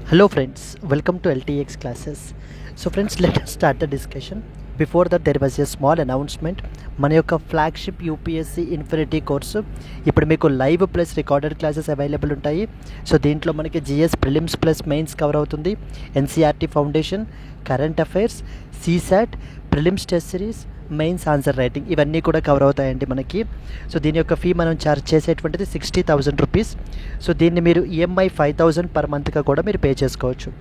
Hello friends, welcome to LTX classes. So friends, let us start the discussion. Before that there was a small announcement. మన యొక్క flagship UPSC infinity course ఇప్పుడు మీకు live plus recorded classes available ఉంటాయి. So దీంట్లో మనకి GS prelims plus mains cover అవుతుంది, NCERT foundation, current affairs, CSAT, prelims test series, mains answer writing ఇవన్నీ కూడా కవర్ అవుతాయండి మనకి. సో దీని యొక్క ఫీ మనం ఛార్జ్ చేసేటువంటిది 60,000 రూపీస్. సో దీన్ని మీరు ఈఎంఐ 5,000 పర్ మంత్గా కూడా మీరు పే చేసుకోవచ్చు.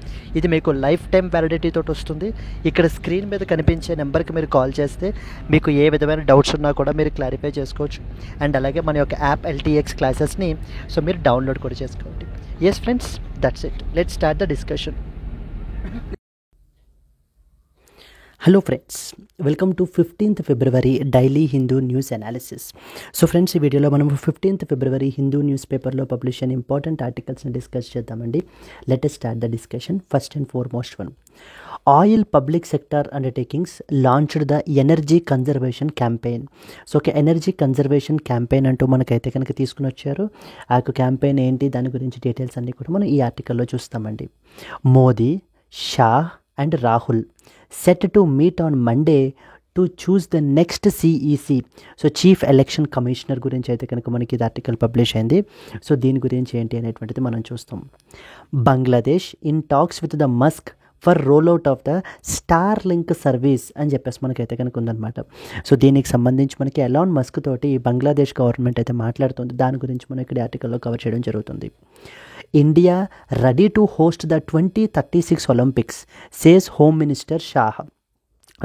ఇది మీకు లైఫ్ టైం వ్యాలిడిటీ తోటి వస్తుంది. ఇక్కడ స్క్రీన్ మీద కనిపించే నెంబర్కి మీరు కాల్ చేస్తే మీకు ఏ విధమైన డౌట్స్ ఉన్నా కూడా మీరు క్లారిఫై చేసుకోవచ్చు. అండ్ అలాగే మన యొక్క యాప్ ఎల్టీఎక్స్ క్లాసెస్ని సో మీరు డౌన్లోడ్ కూడా చేసుకోండి. Yes friends, that's it. Let's start the discussion. Hello friends, welcome to 15th February daily Hindu news analysis. So friends, ఈ వీడియోలో మనం 15th ఫిబ్రవరి హిందూ న్యూస్ పేపర్లో పబ్లిష్ అయిన ఇంపార్టెంట్ ఆర్టికల్స్ని డిస్కస్ చేద్దామండి. Let us start the discussion. First and foremost one, oil public sector undertakings launched the energy conservation campaign. So ఒక energy conservation campaign అంటూ మనకైతే కనుక తీసుకుని వచ్చారు. ఆ యొక్క క్యాంపెయిన్ ఏంటి, దాని గురించి డీటెయిల్స్ అన్నీ కూడా మనం ఈ ఆర్టికల్లో చూస్తామండి. Modi, Shah and Rahul set to meet on Monday to choose the next CEC. So chief election commissioner గురించి అయితే కనుక మనకి ఇది ఆర్టికల్ పబ్లిష్ అయింది. సో దీని గురించి ఏంటి అనేటువంటిది మనం చూస్తాం. Bangladesh in talks with the Musk for roll out of the star link service అని చెప్పేసి మనకైతే కనుక ఉందన్నమాట. సో దీనికి సంబంధించి మనకి ఎలాన్ మస్క్ తోటి బంగ్లాదేశ్ గవర్నమెంట్ అయితే మాట్లాడుతుంది. దాని గురించి మనం ఇక్కడ ఆర్టికల్లో కవర్ చేయడం జరుగుతుంది. India ready to host the 2036 Olympics says home minister Shah.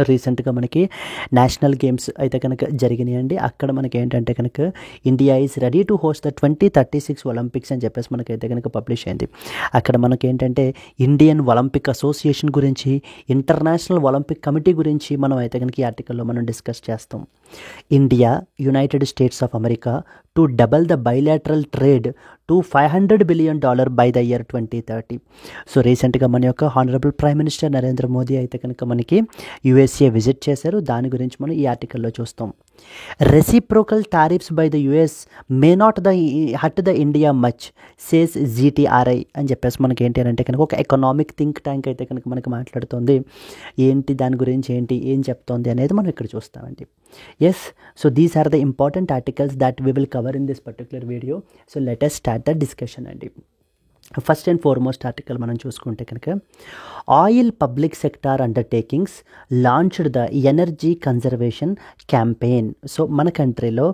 రీసెంట్గా మనకి నేషనల్ గేమ్స్ అయితే కనుక జరిగినాయండి. అక్కడ మనకి ఏంటంటే కనుక India is ready to host the 2036 Olympics అని చెప్పేసి మనకైతే కనుక పబ్లిష్ అయింది. అక్కడ మనకి ఏంటంటే ఇండియన్ ఒలింపిక్ అసోసియేషన్ గురించి, ఇంటర్నేషనల్ ఒలింపిక్ కమిటీ గురించి మనం అయితే కనుక ఈ ఆర్టికల్లో మనం డిస్కస్ చేస్తాం. India, United States of America to double the bilateral trade to $500 billion by the year 2030. So రీసెంట్గా మన యొక్క honourable prime minister Narendra Modi అయితే కనుక మనకి యుఎస్ఏ విజిట్ చేశారు. దాని గురించి మనం ఈ ఆర్టికల్లో చూస్తాం. Reciprocal tariffs by the US may not the hurt the India much says GTRI అని చెప్పేసి మనకి ఏంటి అని అంటే కనుక ఒక ఎకనామిక్ థింక్ ట్యాంక్ అయితే కనుక మనకి మాట్లాడుతుంది. ఏంటి దాని గురించి ఏంటి ఏం చెప్తోంది అనేది మనం ఇక్కడ చూస్తామండి. Yes, so these are the important articles that we will cover in this particular video. So let us start the discussion అండి. ఫస్ట్ అండ్ ఫార్మోస్ట్ ఆర్టికల్ మనం చూసుకుంటే కనుక oil public sector undertakings launched the energy conservation campaign. So మన కంట్రీలో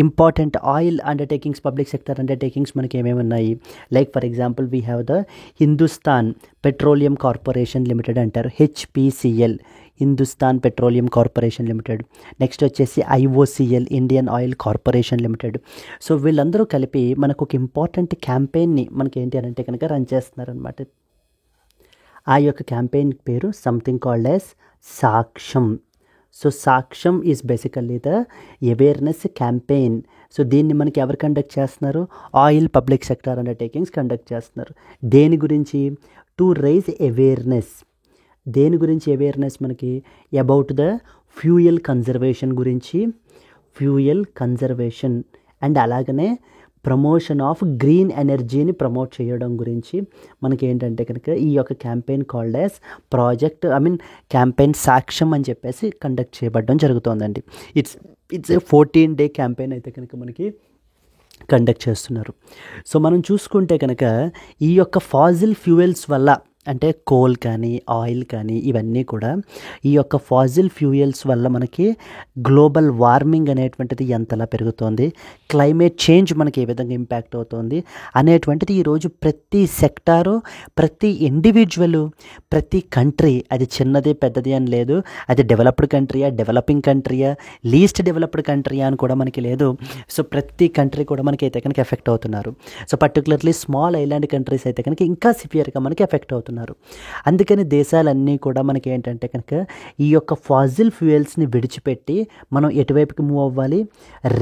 important oil undertakings, public sector undertakings మనకి ఏమేమి ఉన్నాయి. Like for example we have the Hindustan Petroleum Corporation Limited అంటారు, HPCL, Hindustan Petroleum Corporation limited. Next వచ్చేసి IOCL, Indian Oil Corporation limited. So వీళ్ళందరూ కలిపి మనకు ఒక ఇంపార్టెంట్ క్యాంపెయిన్ని మనకి ఏంటి అని అంటే కనుక రన్ చేస్తున్నారనమాట. ఆ యొక్క క్యాంపెయిన్ పేరు something called as Saksham. So Saksham is basically the awareness campaign. So దీన్ని మనకి ఎవరు కండక్ట్ చేస్తున్నారు? Oil public sector undertakings conduct చేస్తున్నారు. దేని గురించి? To raise awareness. దేని గురించి అవేర్నెస్? మనకి అబౌట్ ద ఫ్యూయల్ కన్జర్వేషన్ గురించి, ఫ్యూయల్ కన్జర్వేషన్ అండ్ అలాగనే ప్రమోషన్ ఆఫ్ గ్రీన్ ఎనర్జీని ప్రమోట్ చేయడం గురించి మనకి ఏంటంటే కనుక ఈ యొక్క campaign called as project campaign Saksham అని చెప్పేసి కండక్ట్ చేయబడడం జరుగుతుందండి. ఇట్స్ ఏ 14-day క్యాంపెయిన్ అయితే కనుక మనకి కండక్ట్ చేస్తున్నారు. సో మనం చూసుకుంటే కనుక ఈ యొక్క ఫాజిల్ ఫ్యూయల్స్ వల్ల, అంటే కోల్ కానీ ఆయిల్ కానీ ఇవన్నీ కూడా ఈ యొక్క ఫాజిల్ ఫ్యూయల్స్ వల్ల మనకి గ్లోబల్ వార్మింగ్ అనేటువంటిది ఎంతలా పెరుగుతోంది, క్లైమేట్ చేంజ్ మనకి ఏ విధంగా ఇంపాక్ట్ అవుతుంది అనేటువంటిది ఈరోజు ప్రతి సెక్టారు, ప్రతి ఇండివిజువల్, ప్రతి కంట్రీ, అది చిన్నది పెద్దది అని లేదు, అది డెవలప్డ్ కంట్రీయా, డెవలపింగ్ కంట్రీయా, లీస్ట్ డెవలప్డ్ కంట్రీయా అని కూడా మనకి లేదు. సో ప్రతి కంట్రీ కూడా మనకి అయితే కనుక ఎఫెక్ట్ అవుతున్నారు. So particularly small island countries అయితే కనుక ఇంకా సివియర్గా మనకి ఎఫెక్ట్ అవుతున్నారు. అయిపోతున్నారు. అందుకని దేశాలన్నీ కూడా మనకి ఏంటంటే కనుక ఈ యొక్క ఫాజిల్ ఫ్యూయల్స్ని విడిచిపెట్టి మనం ఎటువైపుకి మూవ్ అవ్వాలి,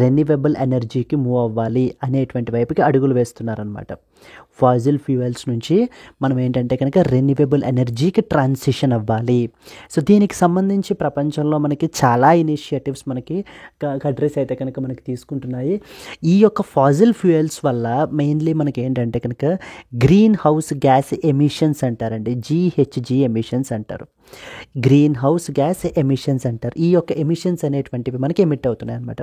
రెన్యూవబుల్ ఎనర్జీకి మూవ్ అవ్వాలి అనేటువంటి వైపుకి అడుగులు వేస్తున్నారనమాట. ఫాజిల్ ఫ్యూయల్స్ నుంచి మనం ఏంటంటే కనుక రెన్యూవబుల్ ఎనర్జీకి ట్రాన్సిషన్ అవ్వాలి. సో దీనికి సంబంధించి ప్రపంచంలో మనకి చాలా ఇనిషియేటివ్స్ మనకి కంట్రీస్ అయితే కనుక మనకి తీసుకుంటున్నాయి. ఈ యొక్క ఫాజిల్ ఫ్యూయల్స్ వల్ల మెయిన్లీ మనకి ఏంటంటే కనుక గ్రీన్ హౌస్ గ్యాస్ ఎమిషన్స్ అంటారండి, GHG ఎమిషన్స్ అంటారు, గ్రీన్ హౌస్ గ్యాస్ ఎమిషన్స్ అంటారు. ఈ యొక్క ఎమిషన్స్ అనేటువంటివి మనకి ఎమిట్ అవుతున్నాయి అనమాట.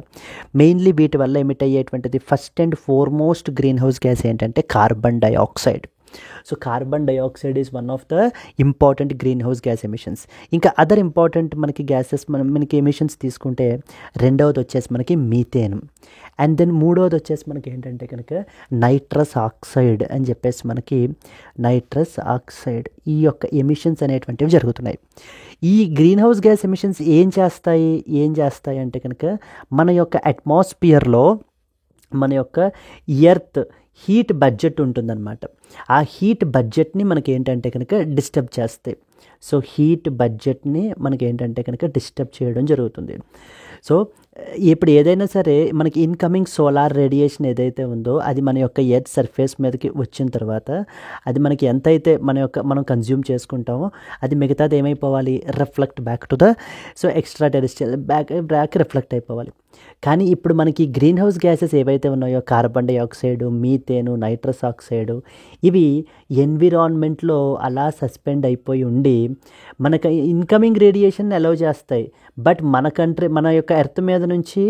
మెయిన్లీ వీటి వల్ల ఎమిట్ అయ్యేటువంటిది first and foremost green house gas ఏంటంటే carbon dioxide. So carbon dioxide is one of the important green house gas emissions. ఇంకా అదర్ ఇంపార్టెంట్ మనకి గ్యాసెస్ మనకి ఎమిషన్స్ తీసుకుంటే రెండవది వచ్చేసి మనకి మీథేన్, అండ్ దెన్ మూడవది వచ్చేసి మనకి ఏంటంటే కనుక నైట్రస్ ఆక్సైడ్ అని చెప్పేసి మనకి నైట్రస్ ఆక్సైడ్ ఈ యొక్క ఎమిషన్స్ అనేటువంటివి జరుగుతున్నాయి. ఈ గ్రీన్ హౌస్ గ్యాస్ ఎమిషన్స్ ఏం చేస్తాయి అంటే కనుక మన యొక్క అట్మాస్ఫియర్లో మన యొక్క ఎర్త్ హీట్ బడ్జెట్ ఉంటుందన్నమాట. ఆ హీట్ బడ్జెట్ని మనకి ఏంటంటే కనుక డిస్టర్బ్ చేస్తాయి. సో హీట్ బడ్జెట్ని మనకి ఏంటంటే కనుక డిస్టర్బ్ చేయడం జరుగుతుంది. సో ఇప్పుడు ఏదైనా సరే మనకి ఇన్కమింగ్ సోలార్ రేడియేషన్ ఏదైతే ఉందో అది మన యొక్క ఎర్త్ సర్ఫేస్ మీదకి వచ్చిన తర్వాత అది మనకి ఎంతైతే మనం కన్జ్యూమ్ చేసుకుంటామో అది మిగతాది ఏమైపోవాలి, reflect back to the extra terrestrial back reflect అయిపోవాలి. కానీ ఇప్పుడు మనకి గ్రీన్ హౌస్ గ్యాసెస్ ఏవైతే ఉన్నాయో carbon dioxide, methane, nitrous oxide ఇవి ఎన్విరాన్మెంట్లో అలా సస్పెండ్ అయిపోయి ఉండి మనకు ఇన్కమింగ్ రేడియేషన్ అలౌ చేస్తాయి. బట్ మన యొక్క ఎర్త్ మీద నుంచి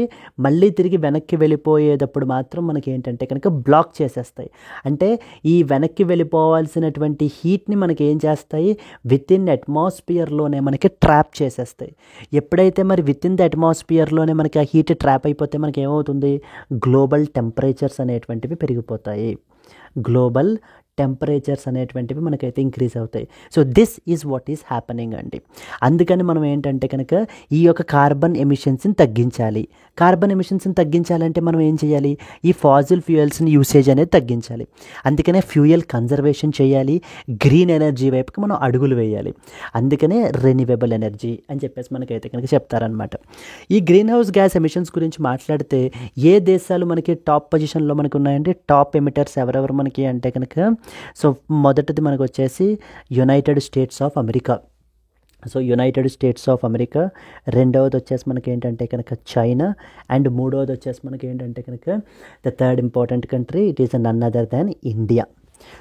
మళ్ళీ తిరిగి వెనక్కి వెళ్ళిపోయేటప్పుడు మాత్రం మనకి ఏంటంటే కనుక బ్లాక్ చేసేస్తాయి. అంటే ఈ వెనక్కి వెళ్ళిపోవాల్సినటువంటి హీట్ని మనకి ఏం చేస్తాయి, విత్ ఇన్ అట్మాస్ఫియర్లోనే మనకి ట్రాప్ చేసేస్తాయి. ఎప్పుడైతే మరి విత్ ఇన్ ద అట్మాస్ఫియర్లోనే మనకి ఆ హీట్ ట్రాప్ అయిపోతే మనకి ఏమవుతుంది, గ్లోబల్ టెంపరేచర్స్ అనేటువంటివి పెరిగిపోతాయి. గ్లోబల్ టెంపరేచర్స్ అనేటువంటివి మనకైతే ఇంక్రీజ్ అవుతాయి. So this is what is happening అండి. అందుకని మనం ఏంటంటే కనుక ఈ యొక్క కార్బన్ ఎమిషన్స్ని తగ్గించాలి. కార్బన్ ఎమిషన్స్ని తగ్గించాలంటే మనం ఏం చేయాలి, ఈ ఫాజిల్ ఫ్యూయల్స్ని యూసేజ్ అనేది తగ్గించాలి. అందుకనే ఫ్యూయల్ కన్జర్వేషన్ చేయాలి, గ్రీన్ ఎనర్జీ వైపుకి మనం అడుగులు వేయాలి. అందుకనే రెన్యూవబుల్ ఎనర్జీ అని చెప్పేసి మనకైతే కనుక చెప్తారనమాట. ఈ గ్రీన్ హౌస్ గ్యాస్ ఎమిషన్స్ గురించి మాట్లాడితే ఏ దేశాలు మనకి టాప్ పొజిషన్లో మనకు ఉన్నాయంటే, టాప్ ఎమిటర్స్ ఎవరెవరు మనకి అంటే కనుక సో మొదటిది మనకు వచ్చేసి United States of America. So United States of America, రెండవది వచ్చేసి మనకి ఏంటంటే కనుక చైనా, అండ్ మూడవది వచ్చేసి మనకి ఏంటంటే కనుక the third important country it is none other than India.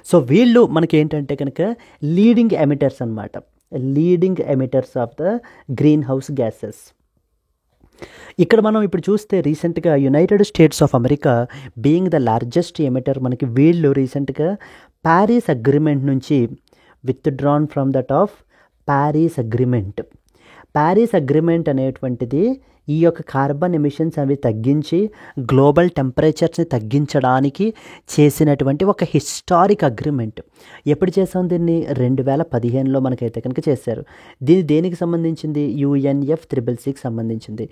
So వీళ్ళు మనకి ఏంటంటే కనుక లీడింగ్ ఎమిటర్స్ అనమాట, leading emitters of the green house gases. ఇక్కడ మనం ఇప్పుడు చూస్తే రీసెంట్గా United States of America being the largest emitter, మనకి వీళ్ళు రీసెంట్గా ప్యారిస్ అగ్రిమెంట్ నుంచి withdrawn from that of Paris agreement. Paris agreement అనేటువంటిది ఈ యొక్క కార్బన్ ఎమిషన్స్ అవి తగ్గించి గ్లోబల్ టెంపరేచర్స్ని తగ్గించడానికి చేసినటువంటి ఒక హిస్టారిక్ అగ్రిమెంట్. ఎప్పుడు చేసాం దీన్ని, 2015లో మనకైతే కనుక చేశారు. దేనికి సంబంధించింది, UNFCCCకి సంబంధించింది.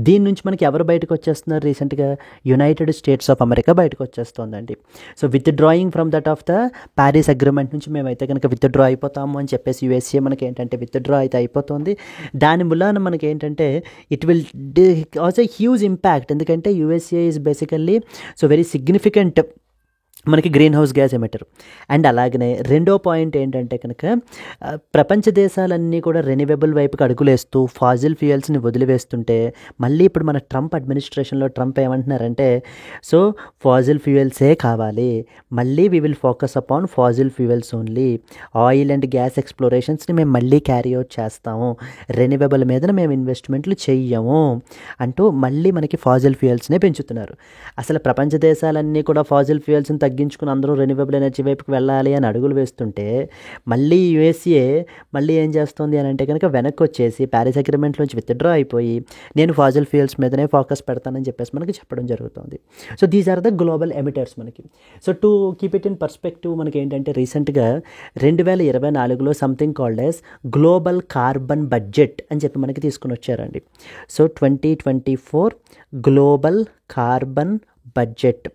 దీని నుంచి మనకి ఎవరు బయటకు వచ్చేస్తున్నారు రీసెంట్గా, యునైటెడ్ స్టేట్స్ ఆఫ్ అమెరికా బయటకు వచ్చేస్తుందండి. So with drawing from that of the Paris agreement నుంచి మేమైతే కనుక విత్ డ్రా అయిపోతాము అని చెప్పేసి USA మనకి ఏంటంటే విత్ డ్రా అయితే అయిపోతుంది. దాని మూలాన మనకి ఏంటంటే it will also a huge impact, ఎందుకంటే USA is basically so very significant మనకి green house gas emitter. And అలాగనే రెండో పాయింట్ ఏంటంటే కనుక ప్రపంచ దేశాలన్నీ కూడా రెన్యూవబుల్ వైపుకి అడుగులేస్తూ ఫాజిల్ ఫ్యూయల్స్ని వదిలివేస్తుంటే మళ్ళీ ఇప్పుడు మన ట్రంప్ అడ్మినిస్ట్రేషన్లో ట్రంప్ ఏమంటున్నారంటే, సో ఫాజిల్ ఫ్యూయల్సే కావాలి, మళ్ళీ we will focus upon fossil fuels only, oil and gas ఎక్స్ప్లోరేషన్స్ని మేము మళ్ళీ క్యారీ అవుట్ చేస్తాము, రెన్యూవబుల్ మీద మేము ఇన్వెస్ట్మెంట్లు చెయ్యము అంటూ మళ్ళీ మనకి ఫాజిల్ ఫ్యూయల్స్నే పెంచుతున్నారు. అసలు ప్రపంచ దేశాలన్నీ కూడా ఫాజిల్ ఫ్యూయల్స్ని తగ్గించుకుని అందరూ రెన్యూవబుల్ ఎనర్జీ వైపుకి వెళ్ళాలి అని అడుగులు వేస్తుంటే మళ్ళీ USA మళ్ళీ ఏం చేస్తుంది అని అంటే కనుక వెనక్కి వచ్చేసి ప్యారిస్ అగ్రిమెంట్ నుంచి విత్డ్రా అయిపోయి నేను ఫాజిల్ ఫ్యూయల్స్ మీదనే ఫోకస్ పెడతానని చెప్పేసి మనకి చెప్పడం జరుగుతుంది. So these are the global emitters మనకి. So to keep it in perspective మనకి ఏంటంటే రీసెంట్గా 2024లో something called as global carbon budget అని చెప్పి మనకి తీసుకుని వచ్చారండి. So 2024 global carbon budget.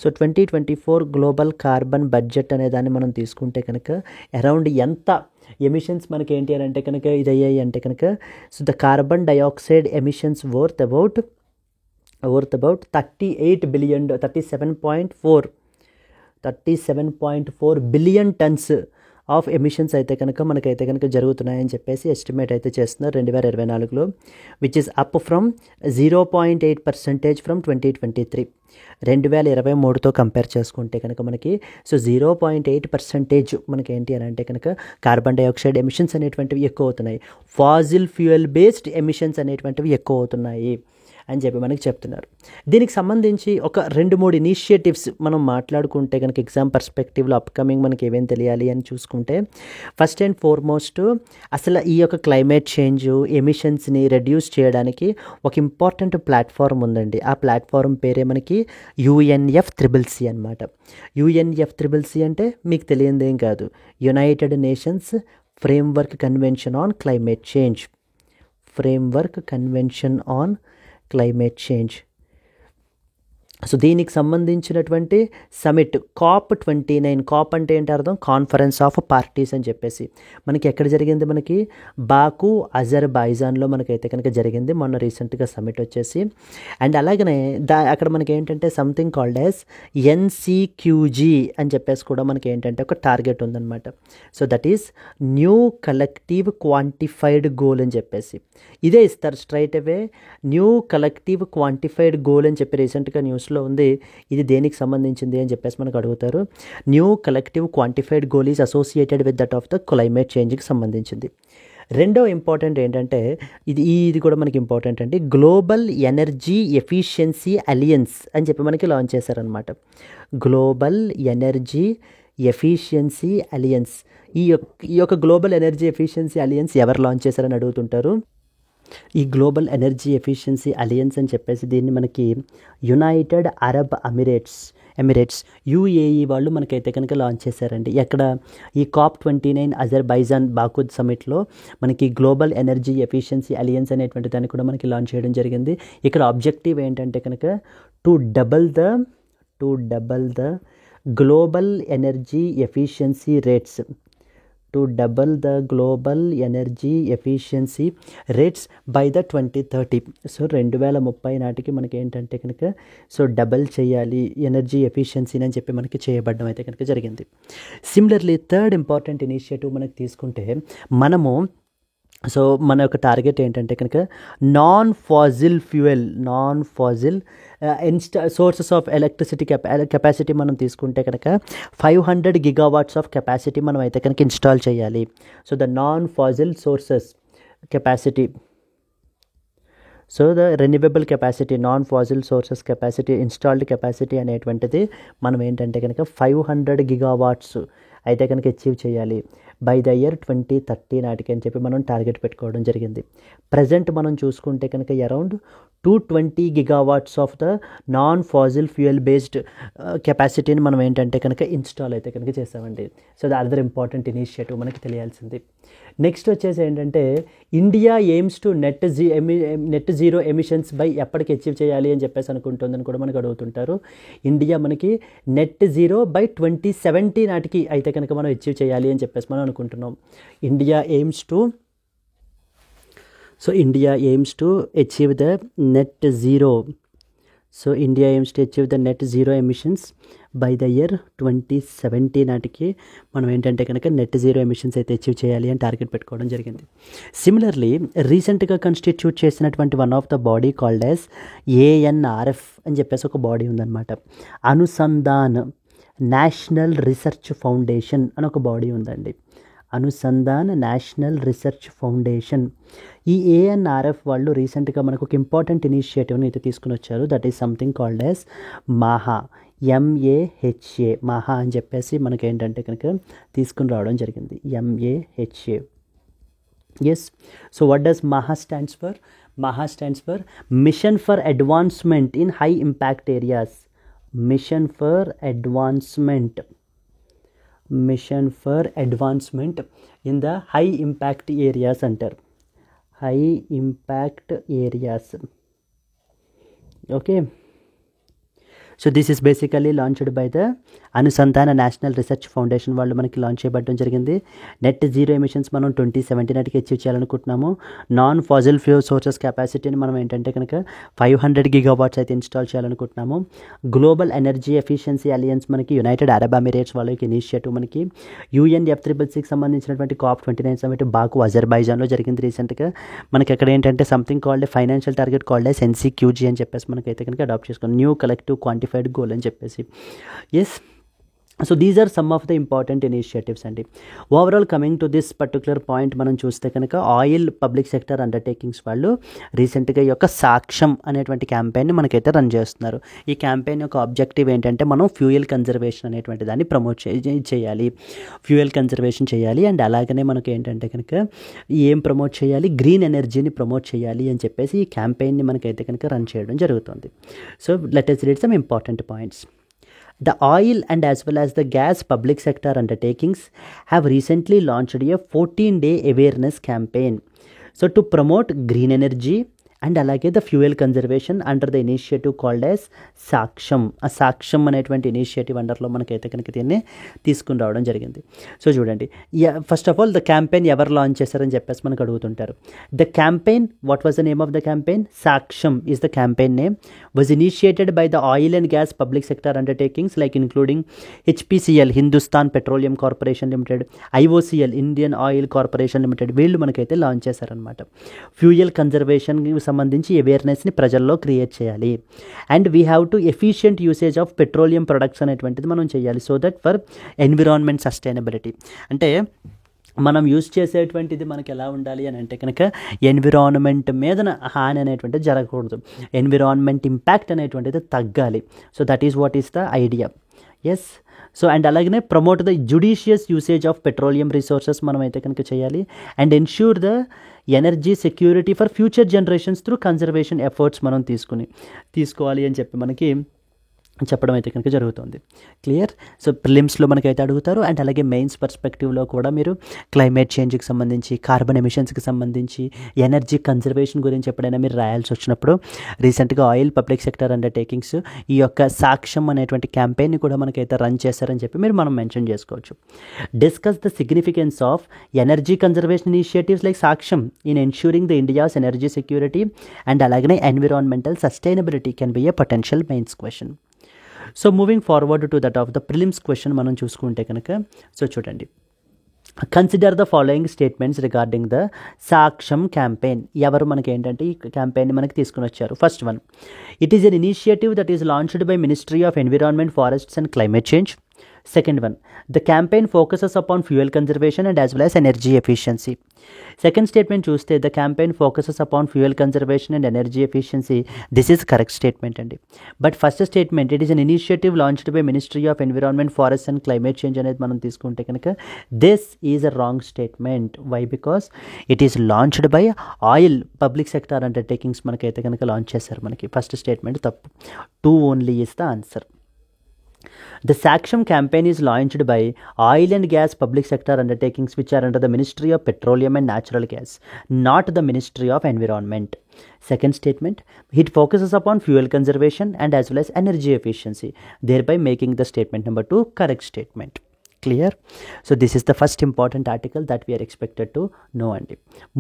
So 2024 global carbon budget అనే దాన్ని మనం తీసుకుంటే కనుక అరౌండ్ ఎంత ఎమిషన్స్ మనకి ఏంటి అని అంటే కనుక ఇది అయ్యాయి అంటే కనుక so the carbon dioxide emissions worth about 37.4 billion tons of emissions అయితే కనుక మనకైతే కనుక జరుగుతున్నాయని చెప్పేసి ఎస్టిమేట్ అయితే చేస్తున్నారు 2024లో, which is up from 0.8% from 2023. 2023తో కంపేర్ చేసుకుంటే కనుక మనకి సో 0.8% మనకి ఏంటి అని అంటే కనుక కార్బన్ డైఆక్సైడ్ ఎమిషన్స్ అనేటువంటివి ఎక్కువ అవుతున్నాయి, ఫాజిల్ ఫ్యూయల్ బేస్డ్ ఎమిషన్స్ అనేటువంటివి ఎక్కువ అవుతున్నాయి అని చెప్పి మనకి చెప్తున్నారు. దీనికి సంబంధించి ఒక 2-3 ఇనిషియేటివ్స్ మనం మాట్లాడుకుంటే కనుక ఎగ్జామ్ పర్స్పెక్టివ్లో అప్కమింగ్ మనకి ఏమేం తెలియాలి అని చూసుకుంటే, ఫస్ట్ అండ్ ఫార్మోస్ట్ అసలు ఈ యొక్క క్లైమేట్ చేంజ్ ఎమిషన్స్ని రెడ్యూస్ చేయడానికి ఒక ఇంపార్టెంట్ ప్లాట్ఫామ్ ఉందండి. ఆ ప్లాట్ఫామ్ పేరే మనకి UNFCCC అనమాట. UNFCCC అంటే మీకు తెలియదేం కాదు, United nations framework convention on climate change. Climate change. So దీనికి సంబంధించినటువంటి సమిట్ COP29. కాప్ అంటే ఏంటి అర్థం? కాన్ఫరెన్స్ ఆఫ్ పార్టీస్ అని చెప్పేసి మనకి ఎక్కడ జరిగింది? మనకి బాకు అజర్బైజాన్లో మనకైతే కనుక జరిగింది మొన్న రీసెంట్గా సమిట్ వచ్చేసి. అండ్ అలాగనే అక్కడ మనకి ఏంటంటే సంథింగ్ కాల్డ్ యాజ్ NCQG అని చెప్పేసి కూడా మనకి ఏంటంటే ఒక టార్గెట్ ఉందన్నమాట. So that is new collective quantified goal అని చెప్పేసి ఇదే ఇస్తారు స్ట్రైట్ అవే. న్యూ కలెక్టివ్ క్వాంటిఫైడ్ గోల్ అని చెప్పి రీసెంట్గా న్యూస్లో ఉంది. ఇది దేనికి సంబంధించింది అని చెప్పేసి మనకు అడుగుతారు. New collective quantified goal is associated with that of the climate చేంజ్కి సంబంధించింది. రెండో ఇంపార్టెంట్ ఏంటంటే ఇది కూడా మనకి ఇంపార్టెంట్ అండి, గ్లోబల్ ఎనర్జీ ఎఫిషియన్సీ అలియన్స్ అని చెప్పి మనకి లాంచ్ చేశారనమాట. Global energy efficiency alliance. ఈ యొక్క గ్లోబల్ ఎనర్జీ ఎఫిషియన్సీ అలియన్స్ ఎవరు లాంచ్ చేశారని అడుగుతుంటారు. ఈ గ్లోబల్ ఎనర్జీ ఎఫిషియన్సీ అలియన్స్ అని చెప్పేసి దీన్ని మనకి యునైటెడ్ అరబ్ ఎమిరేట్స్ UAE వాళ్ళు మనకైతే కనుక లాంచ్ చేశారండి. ఎక్కడ? ఈ COP29 అజర్బైజాన్ బాకు సమిట్లో మనకి గ్లోబల్ ఎనర్జీ ఎఫిషియన్సీ అలియన్స్ అనేటువంటి దాన్ని కూడా మనకి లాంచ్ చేయడం జరిగింది. ఇక్కడ ఆబ్జెక్టివ్ ఏంటంటే కనుక to double the global energy efficiency rates. To double the global energy efficiency rates by the 2030. So 2030 నాటికి మనకి ఏంటంటే కనుక సో డబల్ చేయాలి ఎనర్జీ ఎఫిషియన్సీని అని చెప్పి మనకి చేయబడడం అయితే కనుక జరిగింది. సిమిలర్లీ థర్డ్ ఇంపార్టెంట్ ఇనిషియేటివ్ మనకి తీసుకుంటే మన యొక్క టార్గెట్ ఏంటంటే కనుక non fossil sources of electricity capacity మనం తీసుకుంటే కనుక 500 GW ఆఫ్ కెపాసిటీ మనం అయితే కనుక ఇన్స్టాల్ చేయాలి. So the non fossil sources capacity, so the renewable capacity, non fossil sources capacity, installed capacity అనేటువంటిది మనం ఏంటంటే కనుక 500 GW అయితే కనుక అచీవ్ చేయాలి బై ద ఇయర్ 2030 నాటికి అని చెప్పి మనం టార్గెట్ పెట్టుకోవడం జరిగింది. ప్రజెంట్ మనం చూసుకుంటే కనుక around 220 GW of the non fossil fuel based కెపాసిటీని మనం ఏంటంటే కనుక ఇన్స్టాల్ అయితే కనుక చేసామండి. So the other important initiative మనకి తెలియాల్సింది. నెక్స్ట్ వచ్చేసి ఏంటంటే India aims to net zero emissions by ఎప్పటికి అచీవ్ చేయాలి అని చెప్పేసి అనుకుంటుందని కూడా మనకు అడుగుతుంటారు. ఇండియా మనకి నెట్ జీరో బై 2070 నాటికి అయితే కనుక మనం అచీవ్ చేయాలి అని చెప్పేసి మనం అనుకుంటున్నాం. India aims to achieve the net zero. So India aims to achieve the net zero emissions by the year 2070 నాటికి మనం ఏంటంటే కనుక నెట్ జీరో ఎమిషన్స్ అయితే అచీవ్ చేయాలి అని టార్గెట్ పెట్టుకోవడం జరిగింది. సిమిలర్లీ రీసెంట్గా కాన్స్టిట్యూట్ చేసినటువంటి one of the body called as ANRF అని చెప్పేసి ఒక బాడీ ఉందన్నమాట. అనుసంధాన్ నేషనల్ రీసెర్చ్ ఫౌండేషన్ అని ఒక బాడీ ఉందండి. Anusandhan national Research foundation. ఈ ANRF వాళ్ళు రీసెంట్గా మనకు ఒక ఇంపార్టెంట్ ఇనిషియేటివ్ని అయితే తీసుకుని వచ్చారు. That is something called as MAHA MAHA అని చెప్పేసి మనకి ఏంటంటే కనుక తీసుకుని రావడం జరిగింది. MAHA. Yes. So what does MAHA stands for? MAHA stands for mission for advancement in high impact areas. Mission for advancement in the high impact areas అంటారు. High impact areas. Okay. So this is basically launched by the Anusandhan National Research Foundation వాళ్ళు మనకి launch చేయబడడం జరిగింది. Net zero emissions మనం 2070 నాటికి achieve చేయాలనుకుంటున్నాము. Non Faasil fuel sources కెపాసిటీని మనం ఏంటంటే కనుక 500 GW అయితే ఇన్స్టాల్ చేయాలనుకుంటున్నాము. గ్లోబల్ ఎనర్జీ ఎఫిషియన్సీ అలయన్స్ మనకి యునైటెడ్ అరబ్ ఎమిరేట్స్ వాళ్ళకి ఇనిషియేటివ్ మనకి UNFCCCకి సంబంధించినటువంటి COP29 సమిట్ బాకు అజర్బైజాన్లో జరిగింది రీసెంట్గా. మనకి అక్కడ ఏంటంటే something called financial target called as NCQG అని చెప్పేసి మనకైతే కనుక అడాప్ట్ చేసుకున్నాం, న్యూ కలెక్టివ్ క్వాంటిఫైడ్ గోల్ అని చెప్పేసి. Yes, so these are some of the important initiatives అండి. Overall coming to this particular point మనం చూస్తే కనుక ఆయిల్ పబ్లిక్ సెక్టర్ అండర్టేకింగ్స్ వాళ్ళు రీసెంట్గా ఈ యొక్క సాక్ష్యం అనేటువంటి క్యాంపెయిన్ని మనకైతే రన్ చేస్తున్నారు. ఈ క్యాంపెయిన్ యొక్క ఆబ్జెక్టివ్ ఏంటంటే మనం ఫ్యూయల్ కన్జర్వేషన్ అనేటువంటి దాన్ని ప్రమోట్ చేయాలి, ఫ్యూయల్ కన్జర్వేషన్ చేయాలి. అండ్ అలాగనే మనకి ఏంటంటే కనుక ఏం ప్రమోట్ చేయాలి, గ్రీన్ ఎనర్జీని ప్రమోట్ చేయాలి అని చెప్పేసి ఈ క్యాంపెయిన్ని మనకైతే కనుక రన్ చేయడం జరుగుతుంది. So let us read some important points. The oil and as well as the gas public sector undertakings have recently launched a 14-day awareness campaign. So to promote green energy and అలాగే the fuel conservation under the initiative called as Saksham. ఆ సాక్ష్యం అనేటువంటి initiative అండర్లో మనకైతే కనుక దీన్ని తీసుకుని రావడం జరిగింది. సో చూడండి, first of all the campaign ఎవరు లాంచ్ చేశారని చెప్పేసి మనకు అడుగుతుంటారు. The campaign, what was the name of the campaign? Saksham is the campaign name. Was initiated by the oil and gas public sector undertakings like including HPCL Hindustan Petroleum Corporation Limited, IOCL Indian Oil Corporation Limited, వీళ్ళు మనకైతే launch చేశారనమాట. Fuel conservation సంబంధించి అవేర్నెస్ని ప్రజల్లో create చేయాలి. And we have to efficient usage of petroleum products అనేటువంటిది మనం చేయాలి, so that for environment sustainability. అంటే మనం యూజ్ చేసేటువంటిది మనకి ఎలా ఉండాలి అని అంటే కనుక ఎన్విరాన్మెంట్ మీద హాని అనేటువంటిది జరగకూడదు, ఎన్విరాన్మెంట్ ఇంపాక్ట్ అనేటువంటిది తగ్గాలి. So that is what is the idea. Yes, so and అలాగనే promote the judicious usage of petroleum resources మనం అయితే కనుక చేయాలి. And ensure the energy security for future generations through conservation efforts మనం తీసుకోవాలి అని చెప్పి మనకి చెప్పడం అయితే కనుక జరుగుతుంది. క్లియర్? సో ప్రిలిమ్స్లో మనకైతే అడుగుతారు. అండ్ అలాగే మెయిన్స్ పర్స్పెక్టివ్లో కూడా మీరు క్లైమేట్ చేంజ్కి సంబంధించి, కార్బన్ ఎమిషన్స్కి సంబంధించి, ఎనర్జీ కన్జర్వేషన్ గురించి ఎప్పుడైనా మీరు రాయాల్సి వచ్చినప్పుడు రీసెంట్గా ఆయిల్ పబ్లిక్ సెక్టర్ అండర్టేకింగ్స్ ఈ యొక్క సాక్ష్యం అనేటువంటి క్యాంపెయిన్ని కూడా మనకైతే రన్ చేశారని చెప్పి మనం మెన్షన్ చేసుకోవచ్చు. Discuss the significance of energy conservation initiatives like Saksham in ensuring the India's energy security and అలాగనే environmental sustainability can be a potential mains question. So moving forward to that of the prelims question మనం చూసుకుంటే కనుక, so చూడండి, consider the following statements regarding the Saksham campaign. ఎవరు మనకి ఏంటంటే ఈ క్యాంపెయిన్ని మనకి తీసుకుని వచ్చారు? First one, it is an initiative that is launched by ministry of environment, forests and climate change. Second one, the campaign focuses upon fuel conservation and as well as energy efficiency. Second statement చూస్తే the campaign focuses upon fuel conservation and energy efficiency. This is correct statement అండి. But first statement, it is an initiative launched by Ministry of Environment, Forests and Climate Change అనేది మనం తీసుకుంటే కనుక this is a wrong statement. Why? Because it is launched by oil public sector undertakings మనకైతే కనుక launch చేశారు. మనకి first statement తప్పు. 2 only is the answer. The Saksham campaign is launched by oil and gas public sector undertakings which are under the Ministry of Petroleum and Natural Gas, not the Ministry of Environment. Second statement, it focuses upon fuel conservation and as well as energy efficiency, thereby making the statement number 2 correct statement. Clear? So this is the first important article that we are expected to know. And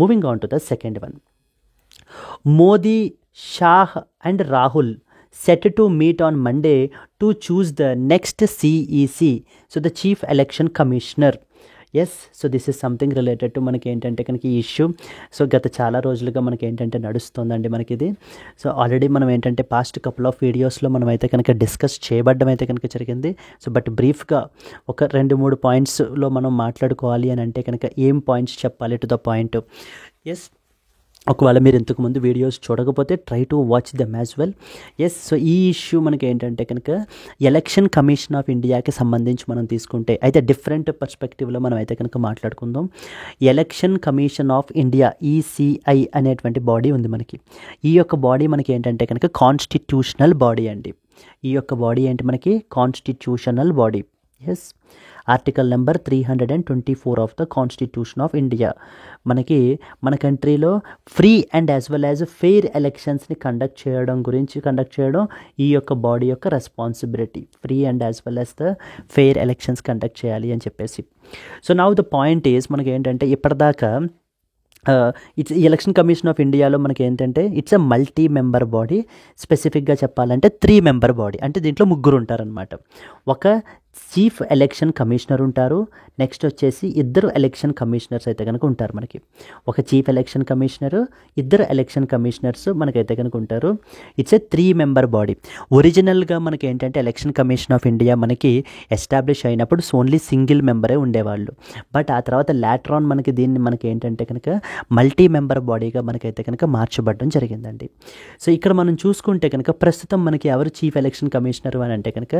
moving on to the second one, Modi, Shah and Rahul set to meet on Monday to choose the next CEC, so the Chief Election Commissioner. Yes, so this is something related to మనకి ఏంటంటే కనుక ఈ issue so గత చాలా రోజులుగా మనకి ఏంటంటే నడుస్తుందండి మనకి ఇది. సో ఆల్రెడీ మనం ఏంటంటే పాస్ట్ కపుల్ ఆఫ్ వీడియోస్లో మనం అయితే కనుక డిస్కస్ చేయబడ్డం అయితే కనుక జరిగింది. సో బట్ బ్రీఫ్గా ఒక 2-3 పాయింట్స్లో మనం మాట్లాడుకోవాలి అని అంటే కనుక ఏం పాయింట్స్ చెప్పాలి టు ద పాయింట్. ఎస్, ఒకవేళ మీరు ఇంతకుముందు వీడియోస్ చూడకపోతే try to watch them as well. Yes, so ఈ ఇష్యూ మనకి ఏంటంటే కనుక ఎలక్షన్ కమిషన్ ఆఫ్ ఇండియాకి సంబంధించి మనం తీసుకుంటే అయితే డిఫరెంట్ పర్స్పెక్టివ్లో మనం అయితే కనుక మాట్లాడుకుందాం. Election commission of India ECI అనేటువంటి బాడీ ఉంది మనకి. ఈ యొక్క బాడీ మనకి ఏంటంటే కనుక కాన్స్టిట్యూషనల్ బాడీ అండి. ఈ యొక్క బాడీ ఏంటి మనకి constitutional body. Yes, article number 324 of the constitution of India. మనకి మన కంట్రీలో free and as well as fair ఎలక్షన్స్ని కండక్ట్ చేయడం ఈ యొక్క బాడీ యొక్క responsibility. Free and as well as the fair elections conduct చేయాలి అని చెప్పేసి. So now the point is, మనకి ఏంటంటే ఇప్పటిదాకా ఇట్స్ ఎలక్షన్ కమిషన్ ఆఫ్ ఇండియాలో మనకి ఏంటంటే it's a multi member body. స్పెసిఫిక్గా చెప్పాలంటే 3 మెంబర్ బాడీ. అంటే దీంట్లో 3 ఉంటారనమాట. ఒక చీఫ్ ఎలక్షన్ కమిషనర్ ఉంటారు, నెక్స్ట్ వచ్చేసి 2 ఎలక్షన్ కమిషనర్స్ అయితే కనుక ఉంటారు మనకి. ఒక chief election commissioner, 2 election commissioners మనకైతే కనుక ఉంటారు. It's a 3 member body. ఒరిజినల్గా మనకి ఏంటంటే ఎలక్షన్ కమిషన్ ఆఫ్ ఇండియా మనకి ఎస్టాబ్లిష్ అయినప్పుడు ఓన్లీ సింగిల్ మెంబరే ఉండేవాళ్ళు. బట్ ఆ తర్వాత లాటర్ ఆన్ మనకి ఏంటంటే కనుక మల్టీ మెంబర్ బాడీగా మనకైతే కనుక మార్చబడడం జరిగిందండి. సో ఇక్కడ మనం చూసుకుంటే కనుక ప్రస్తుతం మనకి ఎవరు చీఫ్ ఎలక్షన్ కమిషనర్ అని అంటే కనుక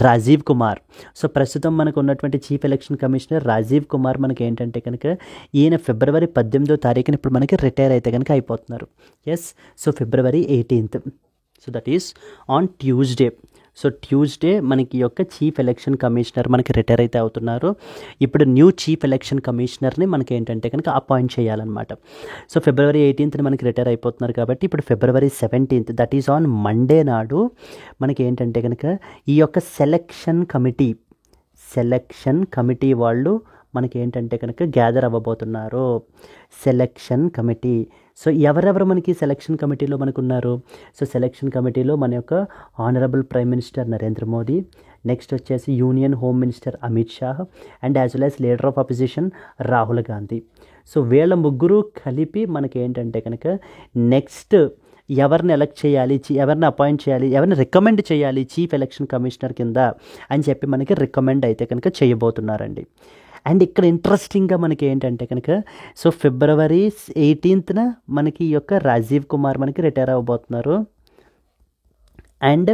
రాజీవ్ కుమార్. సో ప్రస్తుతం మనకు ఉన్నటువంటి chief election commissioner Rajiv Kumar మనకి ఏంటంటే కనుక ఈయన ఫిబ్రవరి 18వ తారీఖున ఇప్పుడు మనకి రిటైర్ అయితే కనుక అయిపోతున్నారు. Yes, so February 18th, so that is on Tuesday. So Tuesday మనకి యొక్క చీఫ్ ఎలక్షన్ కమిషనర్ మనకి రిటైర్ అయితే అవుతున్నారు. ఇప్పుడు న్యూ చీఫ్ ఎలక్షన్ కమిషనర్ని మనకి ఏంటంటే కనుక అపాయింట్ చేయాలన్నమాట. సో ఫిబ్రవరి 18th మనకి రిటైర్ అయిపోతున్నారు కాబట్టి ఇప్పుడు ఫిబ్రవరి 17th, that is on Monday నాడు మనకి ఏంటంటే కనుక ఈ యొక్క సెలక్షన్ కమిటీ వాళ్ళు మనకి ఏంటంటే కనుక గ్యాదర్ అవ్వబోతున్నారు. Selection committee. సో ఎవరెవరు మనకి సెలక్షన్ కమిటీలో మనకు ఉన్నారు? సో సెలక్షన్ కమిటీలో మన యొక్క honourable prime minister Narendra Modi, next వచ్చేసి union home minister Amit Shah and as well as leader of opposition Rahul Gandhi. So వీళ్ళ 3 కలిపి మనకి ఏంటంటే కనుక నెక్స్ట్ ఎవరిని ఎలక్ట్ చేయాలి, ఎవరిని అపాయింట్ చేయాలి, ఎవరిని రికమెండ్ చేయాలి చీఫ్ ఎలక్షన్ కమిషనర్ కింద అని చెప్పి మనకి రికమెండ్ అయితే కనుక చేయబోతున్నారండి. అండ్ ఇక్కడ ఇంట్రెస్టింగ్గా మనకి ఏంటంటే కనుక సో ఫిబ్రవరి 18th మనకి ఈ యొక్క రాజీవ్ కుమార్ మనకి రిటైర్ అవ్వబోతున్నారు. అండ్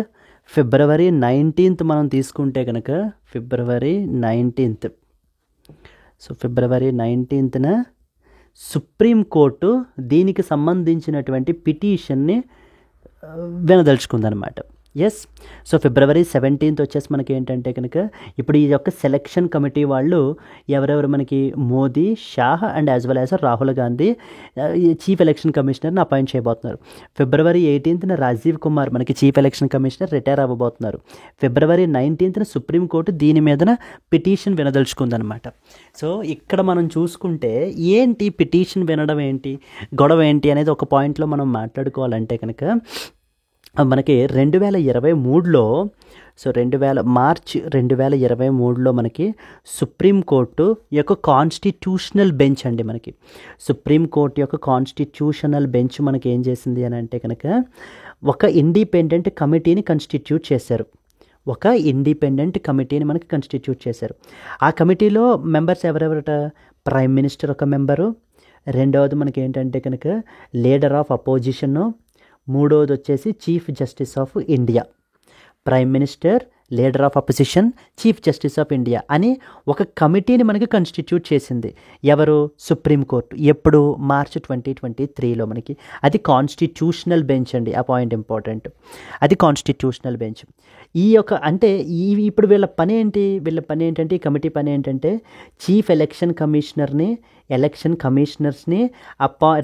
ఫిబ్రవరి 19th మనం తీసుకుంటే కనుక ఫిబ్రవరి 19th, so February 19th supreme court దీనికి సంబంధించినటువంటి పిటిషన్ని వినదలుచుకుందనమాట. ఎస్, సో ఫిబ్రవరి 17th వచ్చేసి మనకి ఏంటంటే కనుక ఇప్పుడు ఈ యొక్క సెలక్షన్ కమిటీ వాళ్ళు ఎవరెవరు మనకి Modi, Shah and as well as Rahul Gandhi chief election కమిషనర్ని అపాయింట్ చేయబోతున్నారు. ఫిబ్రవరి 18th రాజీవ్ కుమార్ మనకి చీఫ్ ఎలక్షన్ కమిషనర్ రిటైర్ అవ్వబోతున్నారు. ఫిబ్రవరి 19th సుప్రీంకోర్టు దీని మీదన పిటిషన్ వినదలుచుకుందనమాట. సో ఇక్కడ మనం చూసుకుంటే ఏంటి పిటిషన్ వినడం ఏంటి, గొడవ ఏంటి అనేది ఒక పాయింట్లో మనం మాట్లాడుకోవాలంటే కనుక మనకి 2023లో సో మార్చ్ 2023లో మనకి సుప్రీంకోర్టు యొక్క కాన్స్టిట్యూషనల్ బెంచ్ అండి, మనకి సుప్రీంకోర్టు యొక్క కాన్స్టిట్యూషనల్ బెంచ్ మనకి ఏం చేసింది అని అంటే కనుక ఒక ఇండిపెండెంట్ కమిటీని కాన్స్టిట్యూట్ చేశారు. మనకి కాన్స్టిట్యూట్ చేశారు. ఆ కమిటీలో మెంబర్స్ ఎవరెవరట? ప్రైమ్ మినిస్టర్ ఒక మెంబరు, రెండవది మనకి ఏంటంటే కనుక లీడర్ ఆఫ్ అపోజిషను, మూడవది వచ్చేసి chief justice of India. Prime minister, leader of opposition, chief justice of India అని ఒక కమిటీని మనకి కాన్స్టిట్యూట్ చేసింది. ఎవరు? సుప్రీంకోర్టు. ఎప్పుడు? మార్చ్ 2023లో మనకి. అది కాన్స్టిట్యూషనల్ బెంచ్ అండి. ఆ పాయింట్ ఇంపార్టెంట్. అది కాన్స్టిట్యూషనల్ బెంచ్. ఈ యొక్క అంటే ఇప్పుడు వీళ్ళ పని ఏంటంటే ఈ కమిటీ పని ఏంటంటే చీఫ్ ఎలక్షన్ కమిషనర్స్ని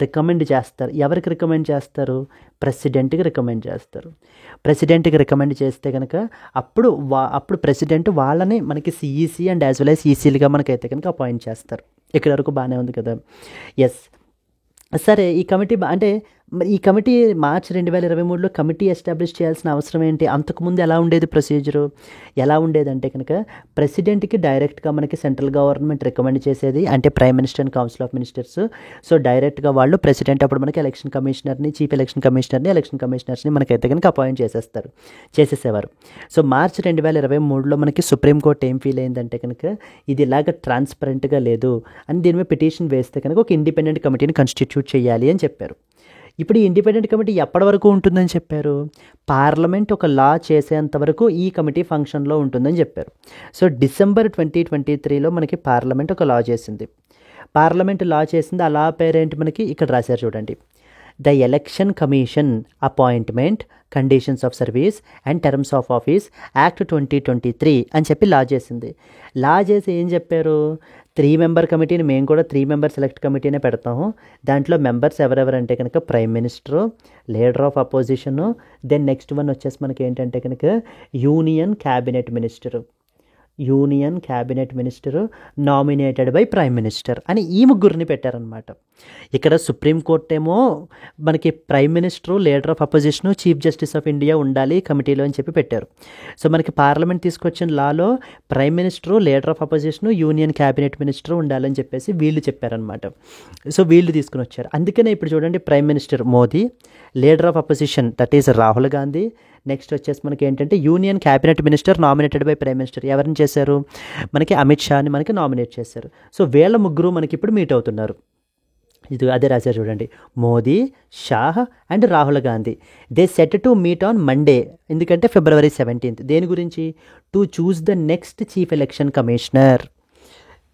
రికమెండ్ చేస్తారు. ఎవరికి రికమెండ్ చేస్తారు? ప్రెసిడెంట్కి రికమెండ్ చేస్తారు. ప్రెసిడెంట్కి రికమెండ్ చేస్తే కనుక అప్పుడు ప్రెసిడెంట్ వాళ్ళని మనకి CEC and as well as ఈసీలుగా మనకైతే కనుక అపాయింట్ చేస్తారు. ఇక్కడ వరకు బాగానే ఉంది కదా. ఎస్, సరే. ఈ కమిటీ మార్చ్ 2023లో కమిటీ ఎస్టాబ్లిష్ చేయాల్సిన అవసరం ఏంటి? అంతకుముందు ఎలా ఉండేది ప్రొసీజరు? ఎలా ఉండేదంటే కనుక ప్రెసిడెంట్కి డైరెక్ట్గా మనకి సెంట్రల్ గవర్నమెంట్ రికమెండ్ చేసేది, అంటే prime minister and council of ministers. So డైరెక్ట్గా వాళ్ళు ప్రెసిడెంట్ అప్పుడు మనకి చీఫ్ ఎలక్షన్ కమిషనర్స్ని మనకైతే కనుక అపాయింట్ చేసేసేవారు. సో మార్చ్ 2023లో మనకి సుప్రీంకోర్టు ఏం ఫీల్ అయిందంటే కనుక ఇది ఇలాగ ట్రాన్స్పరెంట్గా లేదు అని దీని మీద పిటిషన్ వేస్తే కనుక ఒక ఇండిపెండెంట్ కమిటీని కాన్స్టిట్యూట్ చేయాలి అని చెప్పారు. ఇప్పుడు ఈ ఇండిపెండెంట్ కమిటీ ఎప్పటి వరకు ఉంటుందని చెప్పారు? పార్లమెంట్ ఒక లా చేసేంత వరకు ఈ కమిటీ ఫంక్షన్లో ఉంటుందని చెప్పారు. సో డిసెంబర్ 2023లో మనకి పార్లమెంట్ ఒక లా చేసింది. ఆ లా పేరేంటి మనకి ఇక్కడ రాశారు చూడండి. The election commission appointment, conditions of service and terms of office act 2023 అని చెప్పి లా చేసింది. లా చేసి ఏం చెప్పారు, 3 మెంబర్ కమిటీని మేము కూడా 3 మెంబర్ సెలెక్ట్ కమిటీనే పెడతాము. దాంట్లో మెంబర్స్ ఎవరెవరంటే కనుక prime minister, leader of opposition, then next one వచ్చేసి మనకి ఏంటంటే కనుక union cabinet minister nominated by prime minister అని ఈ ముగ్గురిని పెట్టారనమాట. ఇక్కడ సుప్రీంకోర్టు ఏమో మనకి prime minister, leader of opposition, chief justice of India ఉండాలి కమిటీలో అని చెప్పి పెట్టారు. సో మనకి పార్లమెంట్ తీసుకొచ్చిన లాలో prime minister, leader of opposition, union cabinet minister ఉండాలని చెప్పేసి వీళ్ళు చెప్పారనమాట. సో వీళ్ళు తీసుకుని వచ్చారు. అందుకనే ఇప్పుడు చూడండి, prime minister Modi, leader of opposition that is Rahul Gandhi, next వచ్చేసి మనకి ఏంటంటే union cabinet minister nominated by prime minister ఎవరిని చేశారు, మనకి అమిత్ షాని మనకి నామినేట్ చేశారు. సో వీళ్ళ ముగ్గురు మనకి ఇప్పుడు మీట్ అవుతున్నారు. ఇది అదే రాశారు చూడండి, Modi, Shah and Rahul Gandhi. They set to meet on Monday, ఎందుకంటే February 17th. దేని గురించి, to choose the next chief election commissioner.